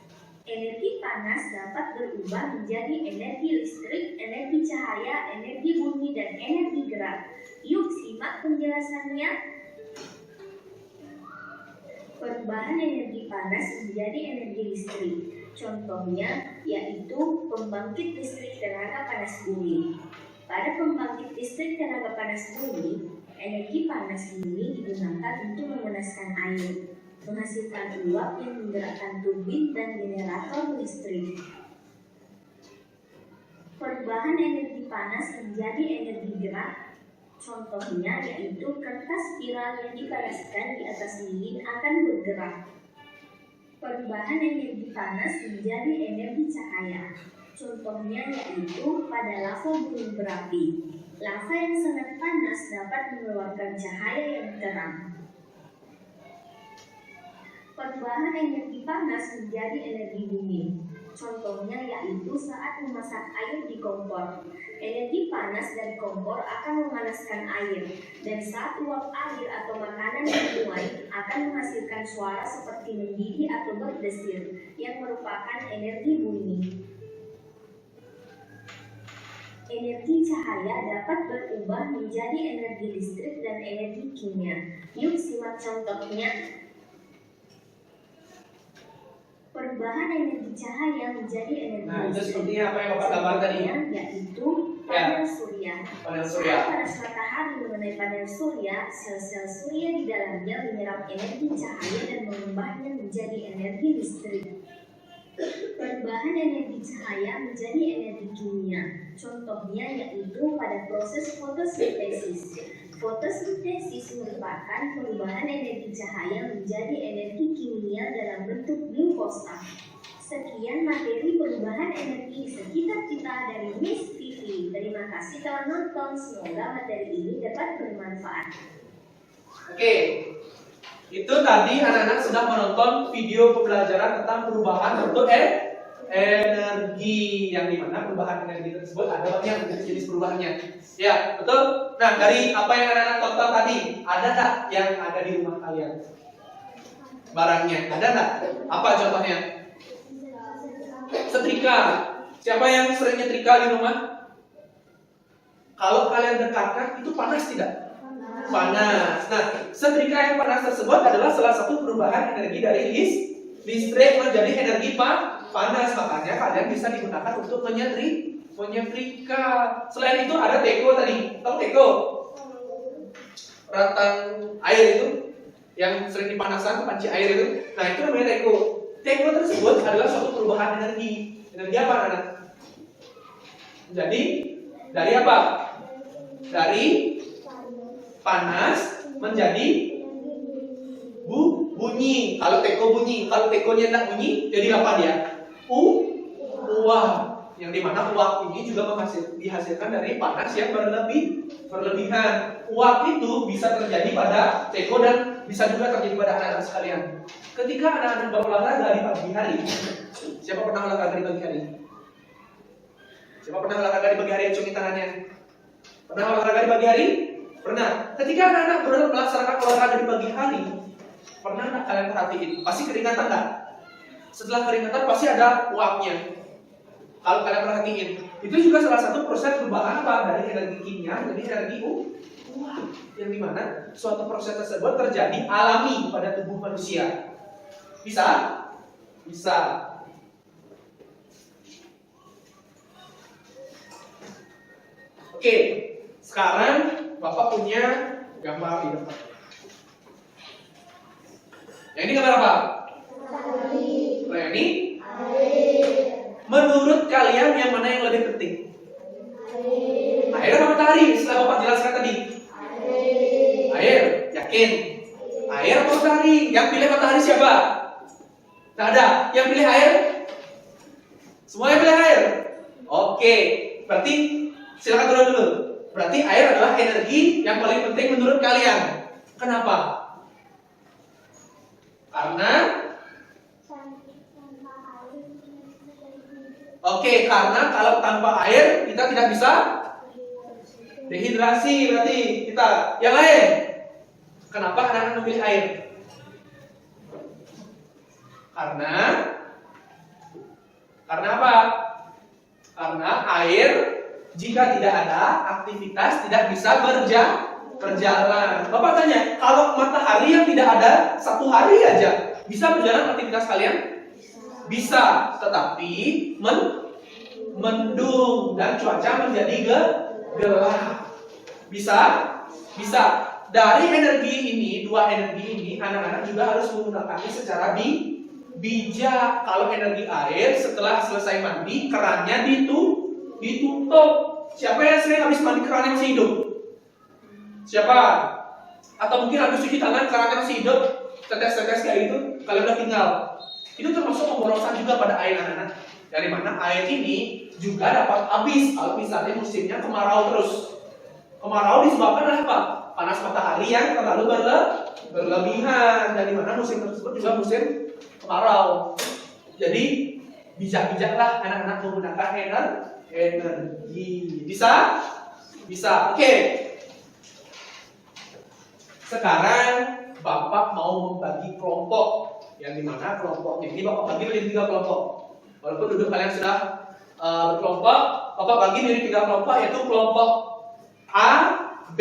Energi panas dapat berubah menjadi energi listrik, energi cahaya, energi bunyi, dan energi gerak. Yuk simak penjelasannya. Perubahan energi panas menjadi energi listrik. Contohnya yaitu pembangkit listrik tenaga panas bumi. Pada pembangkit listrik tenaga panas bumi, energi panas bumi digunakan untuk memanaskan air, menghasilkan uap yang menggerakkan turbin dan generator listrik. Perubahan energi panas menjadi energi gerak. Contohnya yaitu kertas spiral yang dipanaskan di atas lilin akan bergerak. Perubahan energi panas menjadi energi cahaya. Contohnya yaitu pada lava gunung berapi. Lava yang sangat panas dapat mengeluarkan cahaya yang terang. Perubahan energi panas menjadi energi bumi. Contohnya yaitu saat memasak air di kompor. Energi panas dari kompor akan memanaskan air, dan saat uap air atau makanan dibuai akan menghasilkan suara seperti mendidih atau berdesir, yang merupakan energi bunyi. Energi cahaya dapat berubah menjadi energi listrik dan energi kimia. Yuk simak contohnya. Perubahan energi cahaya menjadi energi Nah, itu listrik. seperti apa yang Bapak gambar tadi? Yaitu Panel surya. Panel Saat surya. panas matahari mengenai panel surya, sel-sel surya di dalamnya menyerap energi cahaya dan mengubahnya menjadi energi listrik. Perubahan energi cahaya menjadi energi kimia. Contohnya yaitu pada proses fotosintesis. Fotosintesis merupakan perubahan energi cahaya menjadi energi kimia dalam bentuk glukosa. Sekian materi perubahan energi di sekitar kita dari Miss TV. Terima kasih telah nonton. Semoga materi ini dapat bermanfaat. Oke, itu tadi anak-anak sudah menonton video pembelajaran tentang perubahan bentuk energi, yang dimana perubahan energi tersebut ada banyak jenis perubahannya. Ya, betul. Nah, dari apa yang anak-anak tonton tadi, ada nggak yang ada di rumah kalian? Barangnya, ada nggak? Apa contohnya? Setrika. Siapa yang sering nyetrika di rumah? Kalau kalian dekatkan, itu panas tidak? Panas. Nah, setrika yang panas tersebut adalah salah satu perubahan energi dari listrik menjadi energi panas. Makanya kalian bisa digunakan untuk menyetrika. Selain itu ada teko tadi. Tahu teko? Rantang air itu yang sering dipanaskan, panci air itu. Nah, itu namanya teko. Teko tersebut adalah suatu perubahan energi. Energi apa, anak? Jadi dari apa? Dari panas menjadi bunyi. Kalau teko bunyi, kalau tekonya tidak bunyi, jadi apa dia? Uap. Yang dimana uap ini juga dihasilkan dari panas yang berlebihan. Uap itu bisa terjadi pada teko dan bisa juga terjadi pada anak-anak sekalian. Ketika anak-anak berolahraga di pagi hari, siapa pernah olahraga di pagi hari? Siapa pernah olahraga di pagi hari? Acungin tangannya. Pernah olahraga di pagi hari? Pernah. Ketika anak-anak melaksanakan olahraga di pagi hari, pernah nggak kalian perhatiin? Pasti keringatan nggak? Setelah keringatan pasti ada uapnya. Kalau kalian perhatiin, itu juga salah satu proses perubahan apa? Dari energi kimia jadi energi uap. Yang dimana suatu proses tersebut terjadi alami pada tubuh manusia. Bisa? Bisa. Oke, sekarang Bapak punya gambar di depan. Yang ini gambar apa? Yang ini? Menurut kalian yang mana yang lebih penting? Air atau matahari? Setelah Bapak jelaskan tadi. Air, yakin? Air atau matahari? Yang pilih matahari siapa? Tidak ada. Yang pilih air? Semua yang pilih air? Oke, berarti silakan turun dulu. Berarti air adalah energi yang paling penting menurut kalian. Kenapa? Karena karena kalau tanpa air kita tidak bisa dehidrasi, berarti kita. Yang lain? Kenapa anak-anak memilih air? Karena apa? Karena air jika tidak ada aktivitas tidak bisa berjalan. Bapak tanya, kalau matahari yang tidak ada satu hari aja bisa berjalan aktivitas kalian? Bisa, tetapi mendung dan cuaca menjadi gelap. Bisa? Bisa. Dari energi ini, dua energi ini, anak-anak juga harus menggunakannya secara bijak. Kalau energi air, setelah selesai mandi, kerannya ditutup. Siapa yang sering habis mandi kerannya masih hidup? Siapa? Atau mungkin habis cuci tangan kerannya masih hidup, tetes-tetes kayak gitu, kalian udah tinggal. Itu termasuk pemborosan juga pada air, anak-anak. Dari mana air ini juga dapat habis kalau misalnya musimnya kemarau terus. Kemarau disebabkan oleh apa? Panas matahari yang terlalu berlebihan. Dari mana musim tersebut juga musim kemarau. Jadi bijak-bijaklah anak-anak menggunakan energi. Bisa? Bisa. Oke. Sekarang Bapak mau membagi kelompok. Yang dimana kelompoknya ini Bapak bagi menjadi 3 kelompok. Walaupun duduk kalian sudah berkelompok, Bapak bagi menjadi 3 kelompok, yaitu kelompok A, B,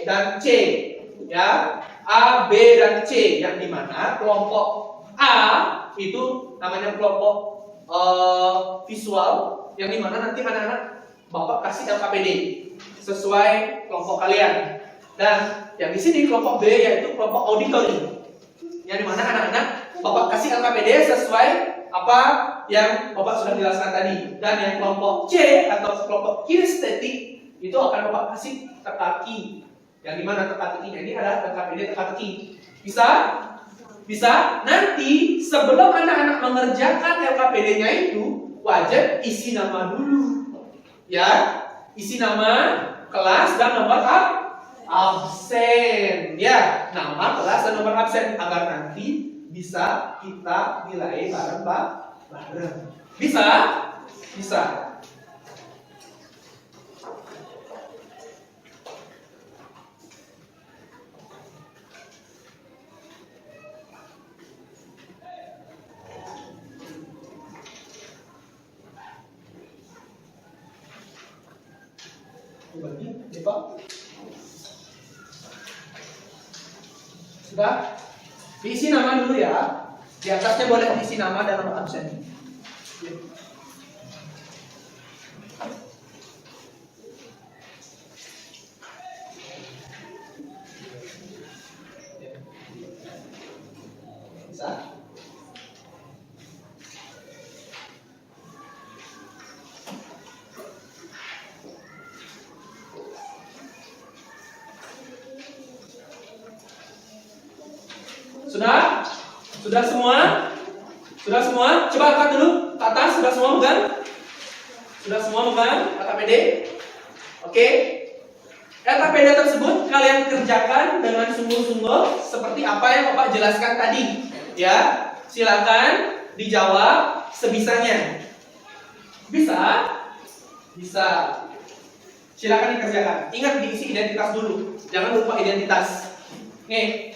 dan C. Ya, A, B, dan C. Yang dimana kelompok A itu namanya kelompok visual, yang dimana nanti anak-anak Bapak kasih LKPD sesuai kelompok kalian. Dan yang di sini kelompok B yaitu kelompok auditory. Yang dimana anak-anak Bapak kasih LKPD sesuai apa yang Bapak sudah jelaskan tadi. Dan yang kelompok C atau kelompok kinestetik itu akan Bapak kasih teka-teki. Yang dimana teka-tekinya ini adalah LKPD teka-teki. Bisa? Bisa? Nanti sebelum anak-anak mengerjakan LKPD-nya itu wajib isi nama dulu. Ya, isi nama, kelas, dan nomor absen. Ya, nama, kelas, dan nomor absen agar nanti bisa kita nilai bareng-bareng. Bisa? Bisa. Bagi, Pak. Sudah? Diisi nama dulu ya. Di atasnya boleh diisi nama dan nomor absen. Bisa? Sudah? Sudah semua? Sudah semua? Coba angkat dulu ke atas. Sudah semua bukan? Sudah semua bukan? LKPD? Oke. LKPD tersebut kalian kerjakan dengan sungguh-sungguh seperti apa yang Bapak jelaskan tadi. Ya, silakan dijawab sebisanya. Bisa? Bisa. Silakan dikerjakan. Ingat diisi identitas dulu. Jangan lupa identitas. Nih.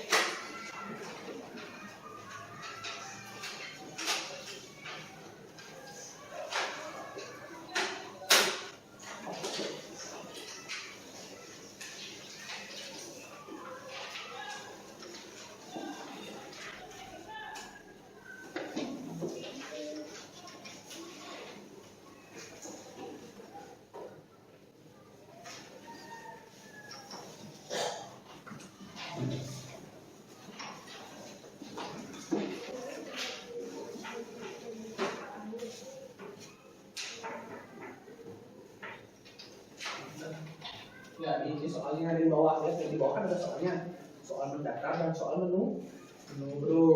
Ya, ini soalnya ada di bawah ya. Yang di bawah kan ada soalnya. Soal mendaftar dan soal menu. Bro.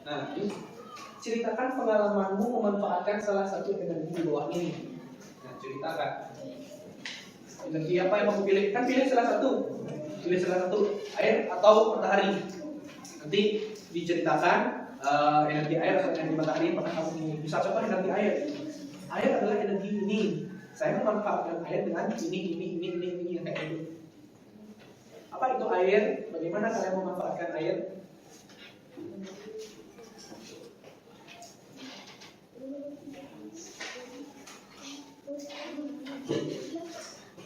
Nah, ini ceritakan pengalamanmu memanfaatkan salah satu energi di bawah ini. Nah, ceritakan. Energi apa yang kamu pilih? Kan pilih salah satu. Pilih salah satu, air atau matahari. Nanti diceritakan energi air atau energi matahari yang pernah kamu pilih. Bisa contoh energi air. Air adalah energi ini. Saya memanfaatkan air dengan ini yang kayak gitu. Apa itu air? Bagaimana kalian memanfaatkan air?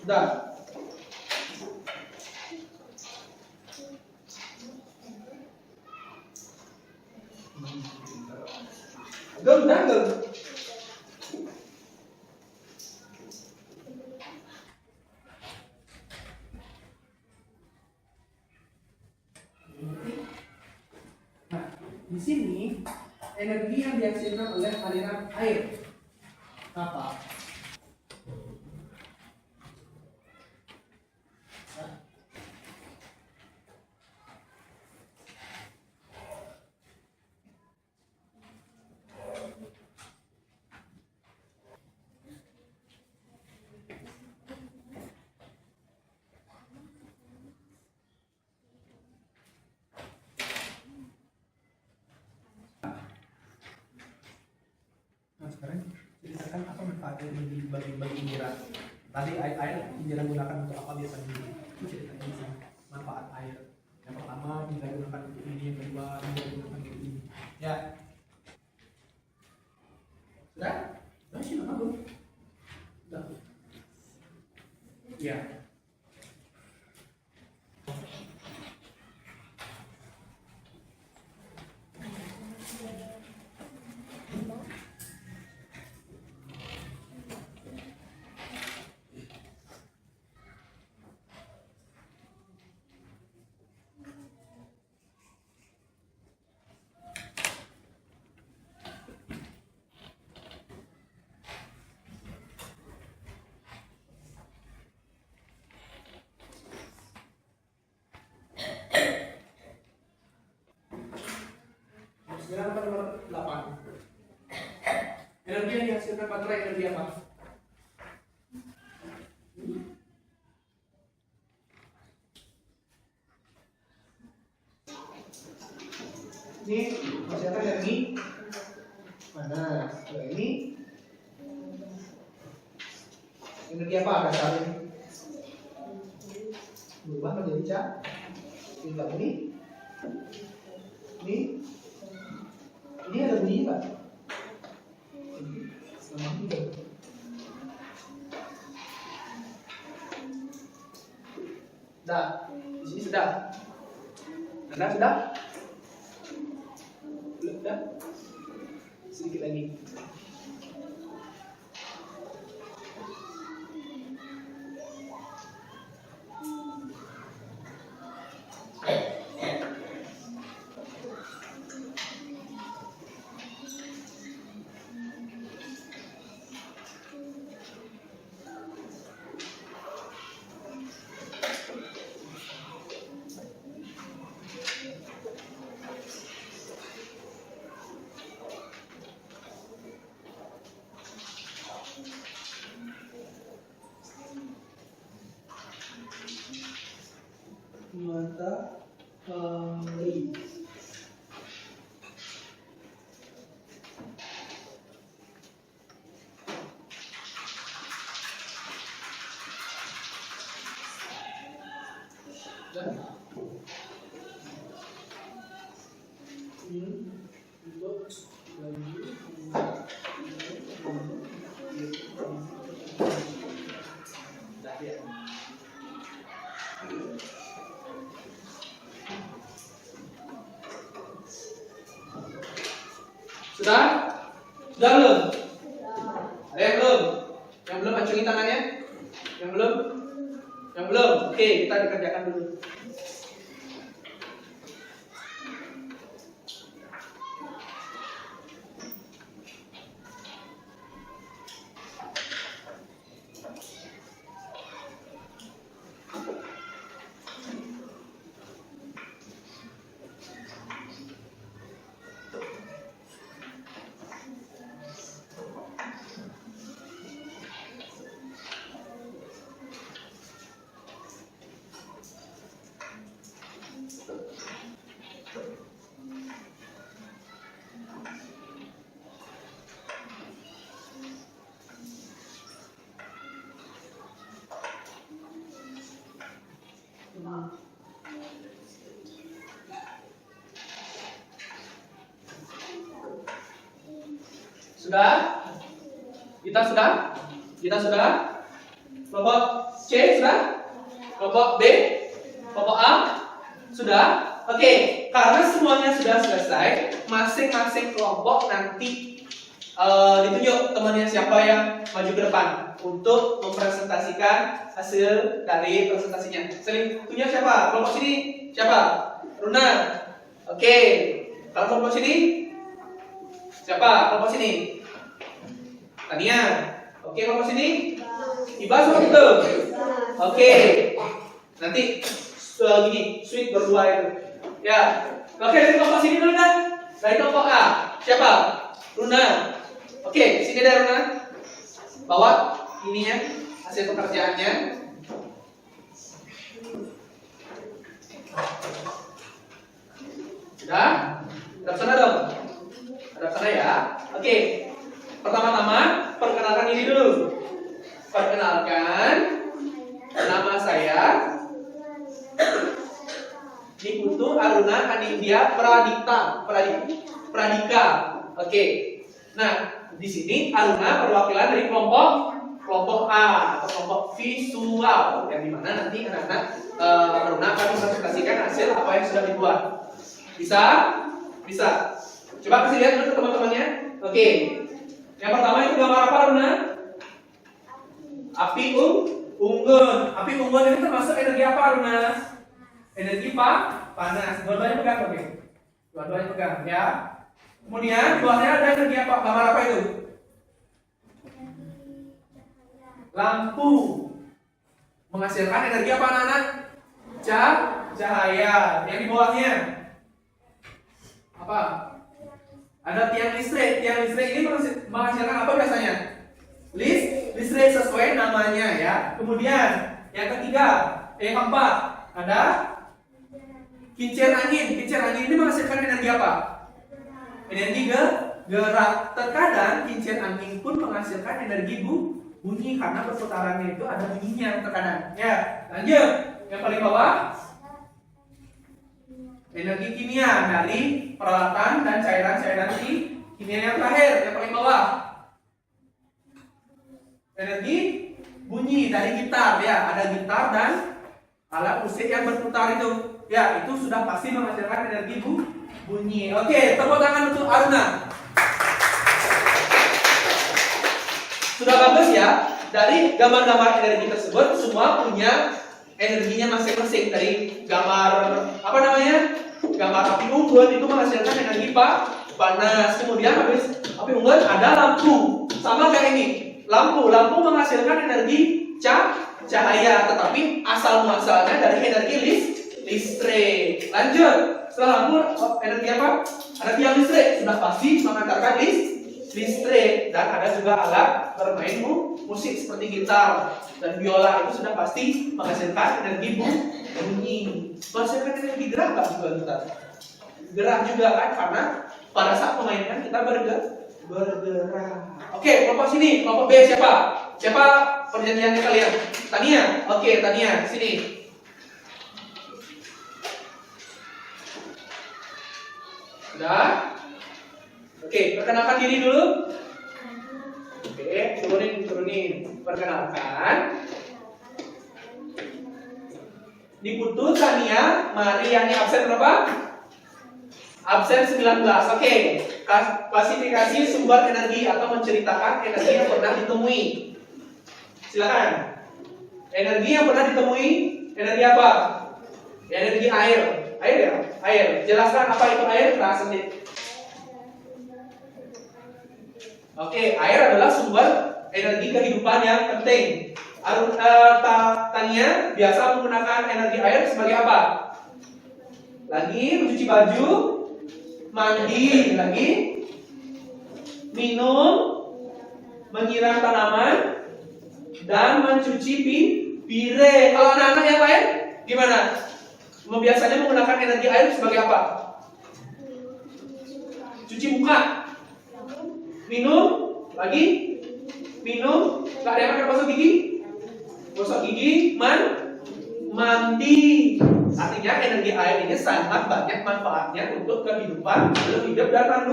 Sudah. Gem. Nah, di sini energi yang dihasilkan oleh aliran air apa? Sekarang ceritakan apa manfaatnya bagi indera. Tadi air indera gunakan untuk apa biasanya? Itu ceritakan di sini manfaat air. Yang pertama indera gunakan untuk ini, yang kedua indera gunakan untuk ini. Ya. Sudah? Masih apa belum? Sudah. Ya. Sekarang apa nomor 8? Energi yang dihasilkan baterai energi apa? Ini menghasilkan energi panas. Nah, ini energi apa dasarnya? Berubah menjadi cat. Ini ada bunyi nggak? Sudah, di sini sudah. Anda sudah? Belum sudah? Sedikit lagi. Matahari. Sudah? Sudah belum? Ada yang belum? Yang belum acungin tangannya? Yang belum? Yang belum? Oke, kita dikerjakan dulu. Sudah? Kita sudah? Kita sudah? Kelompok C sudah? Kelompok B? Kelompok A? Sudah? Oke, karena semuanya sudah selesai, masing-masing kelompok nanti ditunjuk temannya siapa yang maju ke depan untuk mempresentasikan hasil dari presentasinya. Seling tunjuk siapa? Kelompok sini siapa? Runa. Oke. Kalau kelompok sini siapa? Kelompok sini Tania. Oke, kelompok sini Ibas sama gitu. Oke. Nanti gini, sweet berdua itu. Ya. Oke, dari kelompok sini dulu kan? Dari kelompok A. Siapa? Runa. Oke, sini ada Runa. Bawa ininya, hasil pekerjaannya. Sudah? Hadap sana dong. Hadap sana ya. Oke. Pertama-tama, perkenalkan diri dulu. Perkenalkan, nama saya Niputu Aruna Anindya Pradipta. Pradika. Oke. Nah, di sini Aruna perwakilan dari kelompok A atau kelompok visual, yang dimana nanti anak-anak Aruna akan mempresentasikan hasil apa yang sudah dibuat. Bisa? Bisa. Coba kasih lihat dulu ke teman-temannya. Oke. Yang pertama itu gambar apa, Aruna? Api unggun. Api unggun ini termasuk energi apa, Aruna? Energi panas. Dua-duanya pegang, oke. Dua-duanya pegang, ya. Kemudian di bawahnya ada energi apa? Gambar apa itu? Lampu. Menghasilkan energi apa, anak-anak? Cahaya. Yang di bawahnya apa? Ada tiang listrik. Tiang listrik ini menghasilkan apa biasanya? Listrik sesuai namanya, ya. Kemudian yang ketiga, yang keempat, ada kincir angin. Kincir angin ini menghasilkan energi apa? Energi gerak. Terkadang kincir angin pun menghasilkan energi bunyi karena perputarannya itu ada bunyinya terkadang. Ya, lanjut. Yang paling bawah, energi kimia dari peralatan dan cairan-cairan kimia. Yang terakhir, yang paling bawah, energi bunyi dari gitar, ya. Ada gitar dan alat musik yang berputar itu. Ya, itu sudah pasti menghasilkan energi bunyi. Oke, tepuk tangan untuk Aruna. Sudah bagus ya. Dari gambar-gambar energi tersebut semua punya energinya masing-masing. Dari gambar apa namanya? Gambar api unggun itu menghasilkan energi panas. Kemudian habis api unggun ada lampu. Sama kayak ini. Lampu menghasilkan energi cahaya, tetapi asal muasalnya dari energi listrik. Lanjut. Setelah lampu, energi apa? Ada tiang listrik, sudah pasti mengantarkan listrik. Dan ada juga alat bermain musik seperti gitar dan biola, itu sudah pasti menghasilkan energi bunyi. Menghasilkan energi gerak nggak juga kita? Gerak juga kan, karena pada saat memainkan kita bergerak. Oke, kelompok sini, kelompok B siapa? Siapa perjanjiannya kalian? Tania. Oke, Tania, sini. Sudah? Oke, perkenalkan diri dulu. Oke, turunin. Perkenalkan. Diputus Tania Mariani, absen berapa? Absen 19. Oke. Klasifikasi sumber energi atau menceritakan energi yang pernah ditemui. Silakan. Energi yang pernah ditemui, energi apa? Energi air. Air ya? Air. Jelaskan apa itu air, Kak Senit. Oke, air adalah sumber energi kehidupan yang penting. Tania biasa menggunakan energi air sebagai apa? Lagi mencuci baju, mandi, lagi minum, menyiram tanaman, dan mencuci piring. Kalau anak-anak yang lain gimana? Biasanya menggunakan energi air sebagai apa? Cuci muka, minum, lagi minum, nggak ada yang pakai gosok gigi, mandi. Artinya energi air ini sangat banyak manfaatnya untuk kehidupan hidup dan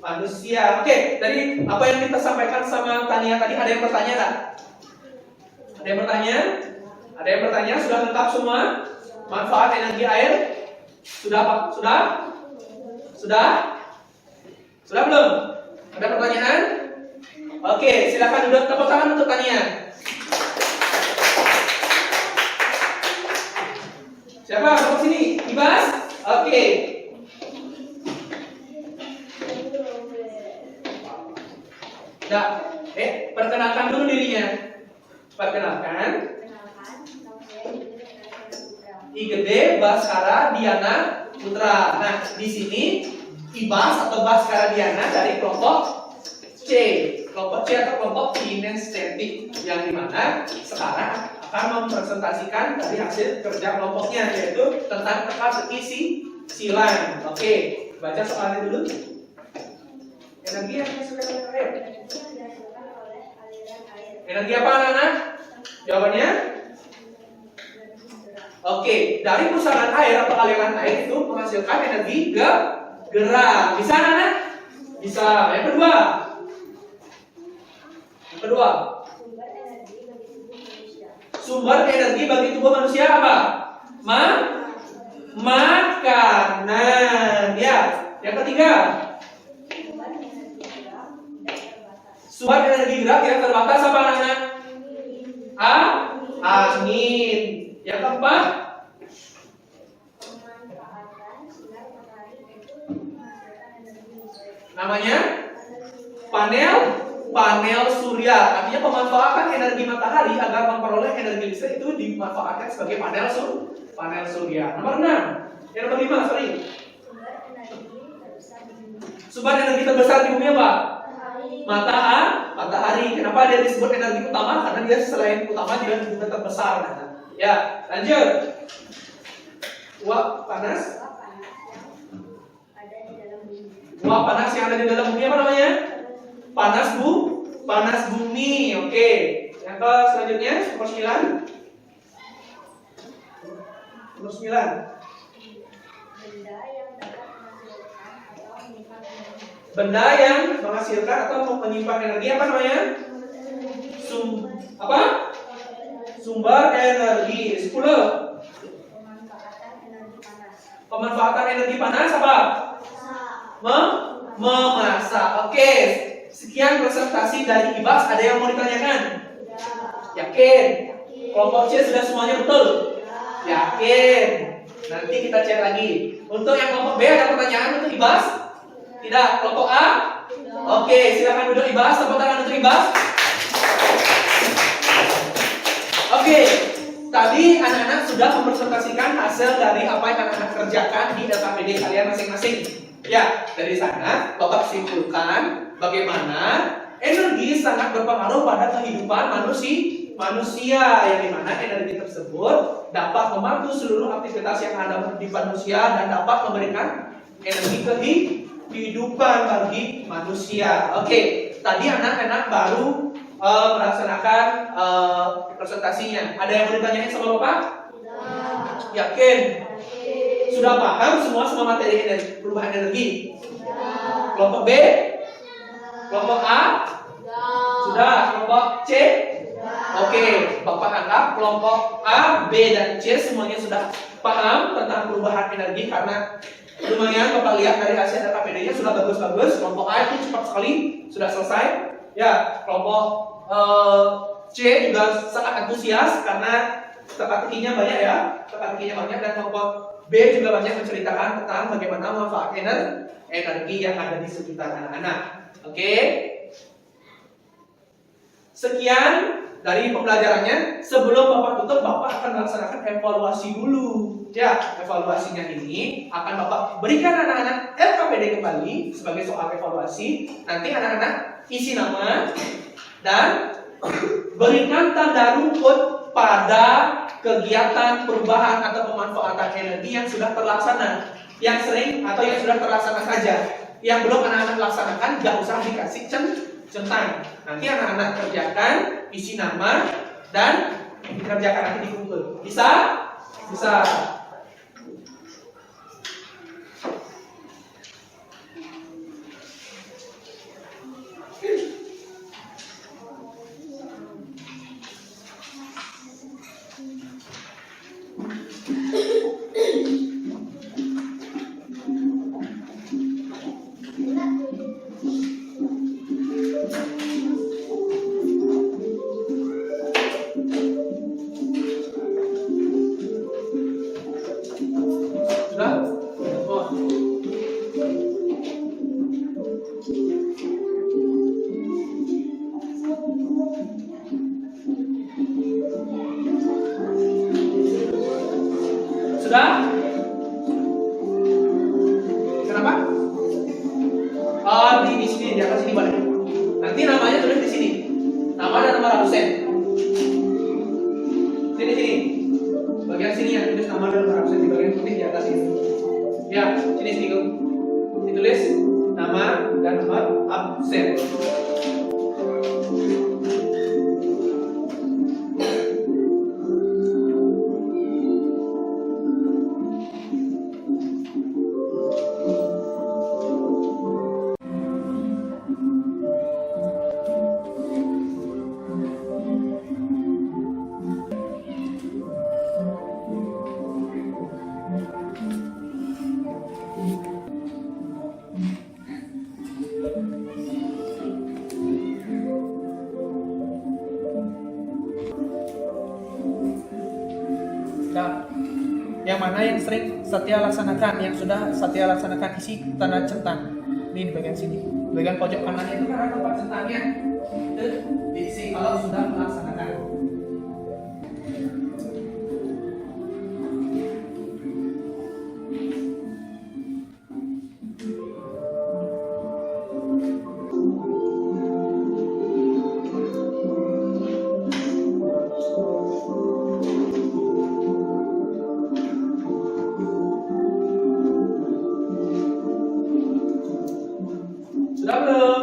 manusia. Oke, dari apa yang kita sampaikan sama Tania tadi, ada yang bertanya nggak? Ada yang bertanya? Ada yang bertanya? Sudah lengkap semua? Manfaat energi air? Sudah belum? Ada pertanyaan? Oke, silakan duduk, tepuk tangan untuk Tania. Siapa? Tepuk sini. Ibas? Oke. Nah, perkenalkan dulu dirinya. Perkenalkan. I gede Baskara Diana Putra. Nah, di sini Ibas atau Baskara Diana dari kelompok C. Kelompok C atau kelompok kinestetik, yang dimana sekarang akan mempresentasikan dari hasil kerja kelompoknya, yaitu tentang teka-teki silang. Oke, baca soalnya dulu. Energi yang dihasilkan oleh air. Energi apa, anak-anak? Jawabannya? Oke, dari pusaran air atau aliran air itu menghasilkan energi gerak. Bisa anak? Bisa. Yang kedua. Yang kedua. Sumber energi bagi tubuh manusia apa? Makanan. Ya. Yang ketiga. Sumber energi gerak yang terbatas apa anak-anak? Angin. Yang keempat. Namanya panel surya. Artinya pemanfaatan energi matahari agar memperoleh energi listrik itu dimanfaatkan sebagai panel surya. Nomor 6. Yang nomor 5, sorry. Sumber energi terbesar di bumi apa? Matahari. Kenapa dia disebut energi utama? Karena dia selain utama juga terbesar. Ya, lanjut. Uap panas. Uap panas yang ada di dalam bumi apa namanya? Panas bumi. Oke. Yang ke selanjutnya nomor 9. Nomor 9. Benda yang menghasilkan atau menyimpan energi apa namanya? Sumber energi. 10. Pemanfaatan energi panas apa? Memasak. Oke. Sekian presentasi dari IBAS. Ada yang mau ditanyakan? Yakin? Kelompok C sudah semuanya betul? Yakin. Nanti kita cek lagi. Untuk yang kelompok B ada pertanyaan untuk IBAS? Tidak. Kelompok A? Oke, silakan duduk IBAS. Tepuk tangan untuk IBAS. Oke. Tadi anak-anak sudah mempresentasikan hasil dari apa yang anak-anak kerjakan di LKPD kalian masing-masing. Ya, dari sana Bapak simpulkan bagaimana energi sangat berpengaruh pada kehidupan manusia yang dimana energi tersebut dapat membantu seluruh aktivitas yang ada di manusia dan dapat memberikan energi kehidupan bagi manusia. Oke, tadi anak-anak baru melaksanakan presentasinya. Ada yang mau ditanyain sama Bapak? Yakin? Sudah paham semua materi perubahan energi? Kelompok B? Kelompok A? Sudah. Kelompok C? Oke, Bapak anggap kelompok A, B, dan C semuanya sudah paham tentang perubahan energi karena lumayan Bapak lihat dari hasil LKPD-nya sudah bagus-bagus. Kelompok A itu cepat sekali sudah selesai. Ya, kelompok C juga sangat antusias karena teka-tekinya banyak ya, dan kelompok B juga banyak menceritakan tentang bagaimana manfaat energi yang ada di sekitar anak-anak. Oke. Sekian dari pembelajarannya. Sebelum Bapak tutup, Bapak akan melaksanakan evaluasi dulu. Ya, evaluasinya ini akan Bapak berikan anak-anak LKPD kembali sebagai soal evaluasi. Nanti anak-anak isi nama dan berikan tanda rumput pada kegiatan perubahan atau pemanfaatan energi yang sudah terlaksana, yang sering atau yang sudah terlaksana saja. Yang belum anak-anak laksanakan, gak usah dikasih centang. Nanti anak-anak kerjakan, isi nama dan dikerjakan nanti dikumpul. Bisa? Bisa. Sudah? Kenapa? Di sini, di atas sini balik. Nanti namanya tulis di sini. Nama dan nomor absen. Sini. Bagian sini yang tulis nama dan nomor absen di bagian putih di atas ini. Ya, sini. Ditulis nama dan nomor absen. mana yang sering Satya laksanakan, yang sudah Satya laksanakan, isi tanda centang. Ini di bagian sini, bagian pojok kanannya itu kan ada tempat centangnya, itu diisi kalau sudah melaksanakan. Sudah belum?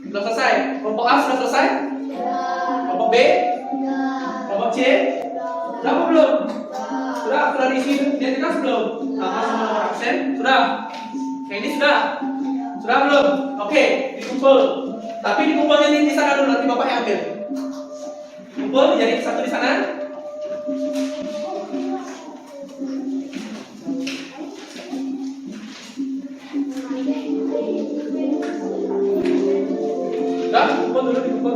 Sudah selesai? Kelompok A sudah selesai? Kelompok B? Kelompok C? Sudah apa belum? Sudah diisi identitas belum? Nama sama nomor absen? Sudah? Oke, ini sudah? Sudah belum? Oke, dikumpul. Tapi dikumpulnya di sana dulu, nanti Bapak yang ambil. Kumpul, jadi satu di sana. Sudah, dikumpul dulu, dikumpul.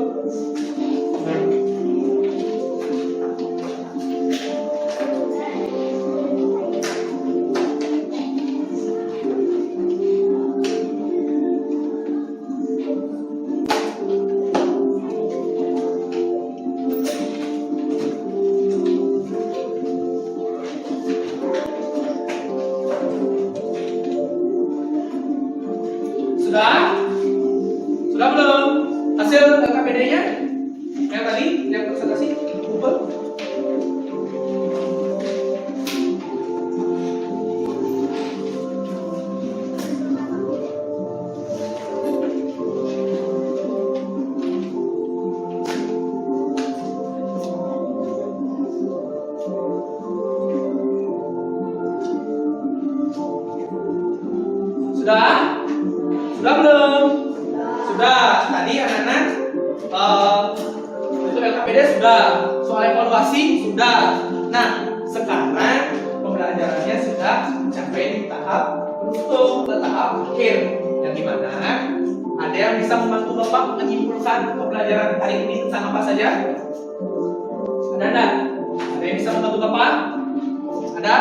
Sudah? Sudah belum? Hasil KPD-nya? Yang tadi, yang presentasi, kumpul. Sudah? Sudah belum? Sudah. Tadi anak-anak itu LKPD sudah. Soal evaluasi sudah. Nah, sekarang pembelajarannya sudah sampai di tahap penutup, ke tahap akhir. Yang dimana ada yang bisa membantu Bapak menyimpulkan pembelajaran hari ini tentang apa saja? Ada enggak? Ada yang bisa membantu Bapak? Ada?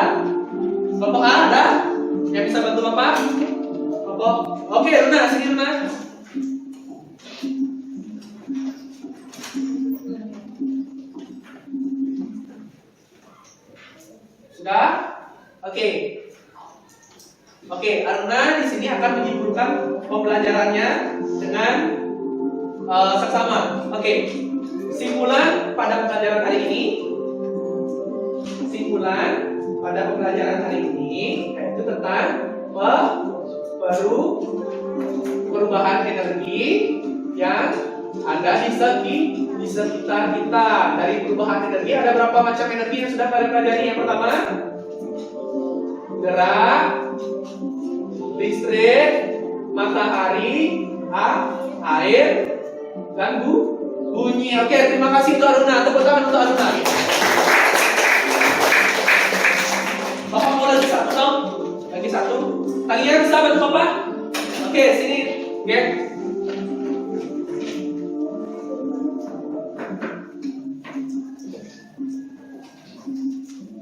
Kelompok A ada? Yang bisa bantu Bapak? Kelompok. Oke, Luna, sini Luna. Sudah? Oke. Oke, Aruna di sini akan menyimpulkan pembelajarannya dengan seksama. Oke. Simpulan pada pembelajaran hari ini. Simpulan pada pembelajaran hari ini yaitu tentang perubahan energi yang ada di sekitar kita. Dari perubahan energi ada berapa macam energi yang sudah kalian pelajari? Yang pertama, gerak, listrik, matahari, air, dan bunyi. Oke, terima kasih untuk Aruna. Tepuk tangan untuk Aruna. Bapak mau lagi satu dong? Lagi satu. Kalian bisa bantu Bapak? Oke, sini, geng.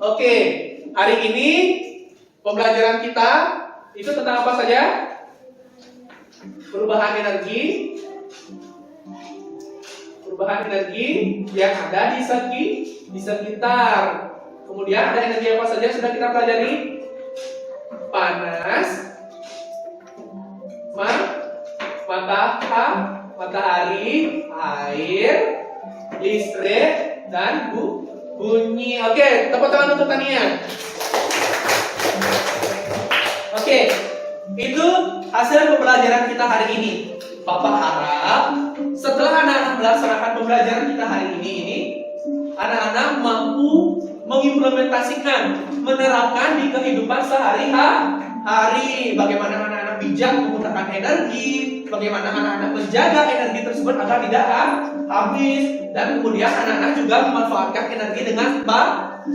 Oke, hari ini pembelajaran kita itu tentang apa saja? Perubahan energi yang ada di sekitar. Kemudian ada energi apa saja sudah kita pelajari? Panas, matahari, air, listrik, dan bunyi. Oke, tepuk tangan untuk Tania. Oke, itu hasil pembelajaran kita hari ini. Bapak harap setelah anak-anak melaksanakan pembelajaran kita hari ini, anak-anak mampu mengimplementasikan, menerapkan di kehidupan sehari-hari. Bagaimana anak-anak bijak menggunakan energi, bagaimana anak-anak menjaga energi tersebut agar tidak habis, dan kemudian anak-anak juga memanfaatkan energi dengan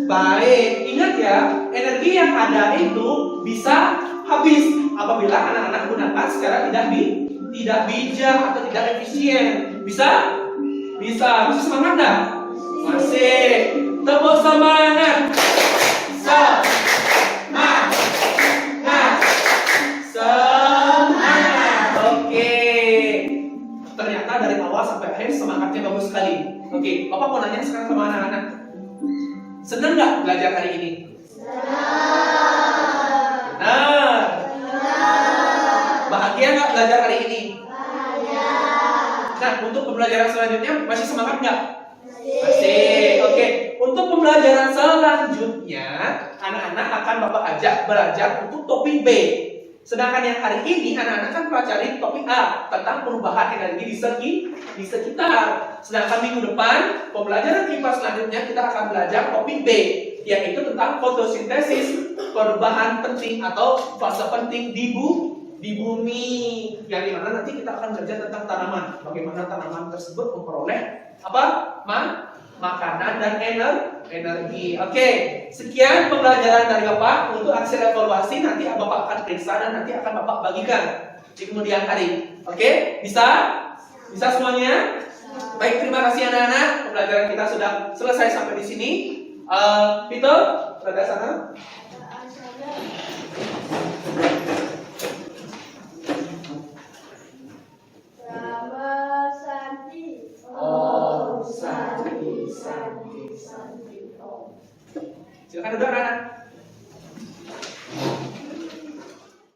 baik. Ingat ya, energi yang ada itu bisa habis apabila anak-anak gunakan secara tidak bijak atau tidak efisien. Bisa? Masih semangat enggak? Masih. Tepuk semangat. Semangat. Oke. Ternyata dari awal sampai akhir semangatnya bagus sekali. Oke, Bapak mau nanya sekarang sama anak-anak. Senang nggak belajar hari ini? Benar. Bahagia nggak belajar hari ini? Nah, untuk pembelajaran selanjutnya masih semangat nggak? Masih. Oke. Untuk pembelajaran selanjutnya, anak-anak akan Bapak ajak belajar untuk topik B. Sedangkan yang hari ini anak-anak kan pelajari topik A tentang perubahan energi di sekitar. Sedangkan minggu depan pembelajaran IPA selanjutnya kita akan belajar topik B, yaitu tentang fotosintesis, perubahan penting atau fase penting di bumi. Yang dimana nanti kita akan belajar tentang tanaman, bagaimana tanaman tersebut memperoleh apa? Makanan dan energi. Oke, sekian pembelajaran dari Bapak. Untuk hasil evaluasi nanti Bapak akan periksa dan nanti akan Bapak bagikan di kemudian hari. Oke, bisa? Bisa semuanya? Baik, terima kasih anak-anak. Pembelajaran kita sudah selesai sampai di sini. Peter, berada sana. Silakan duduk anak-anak.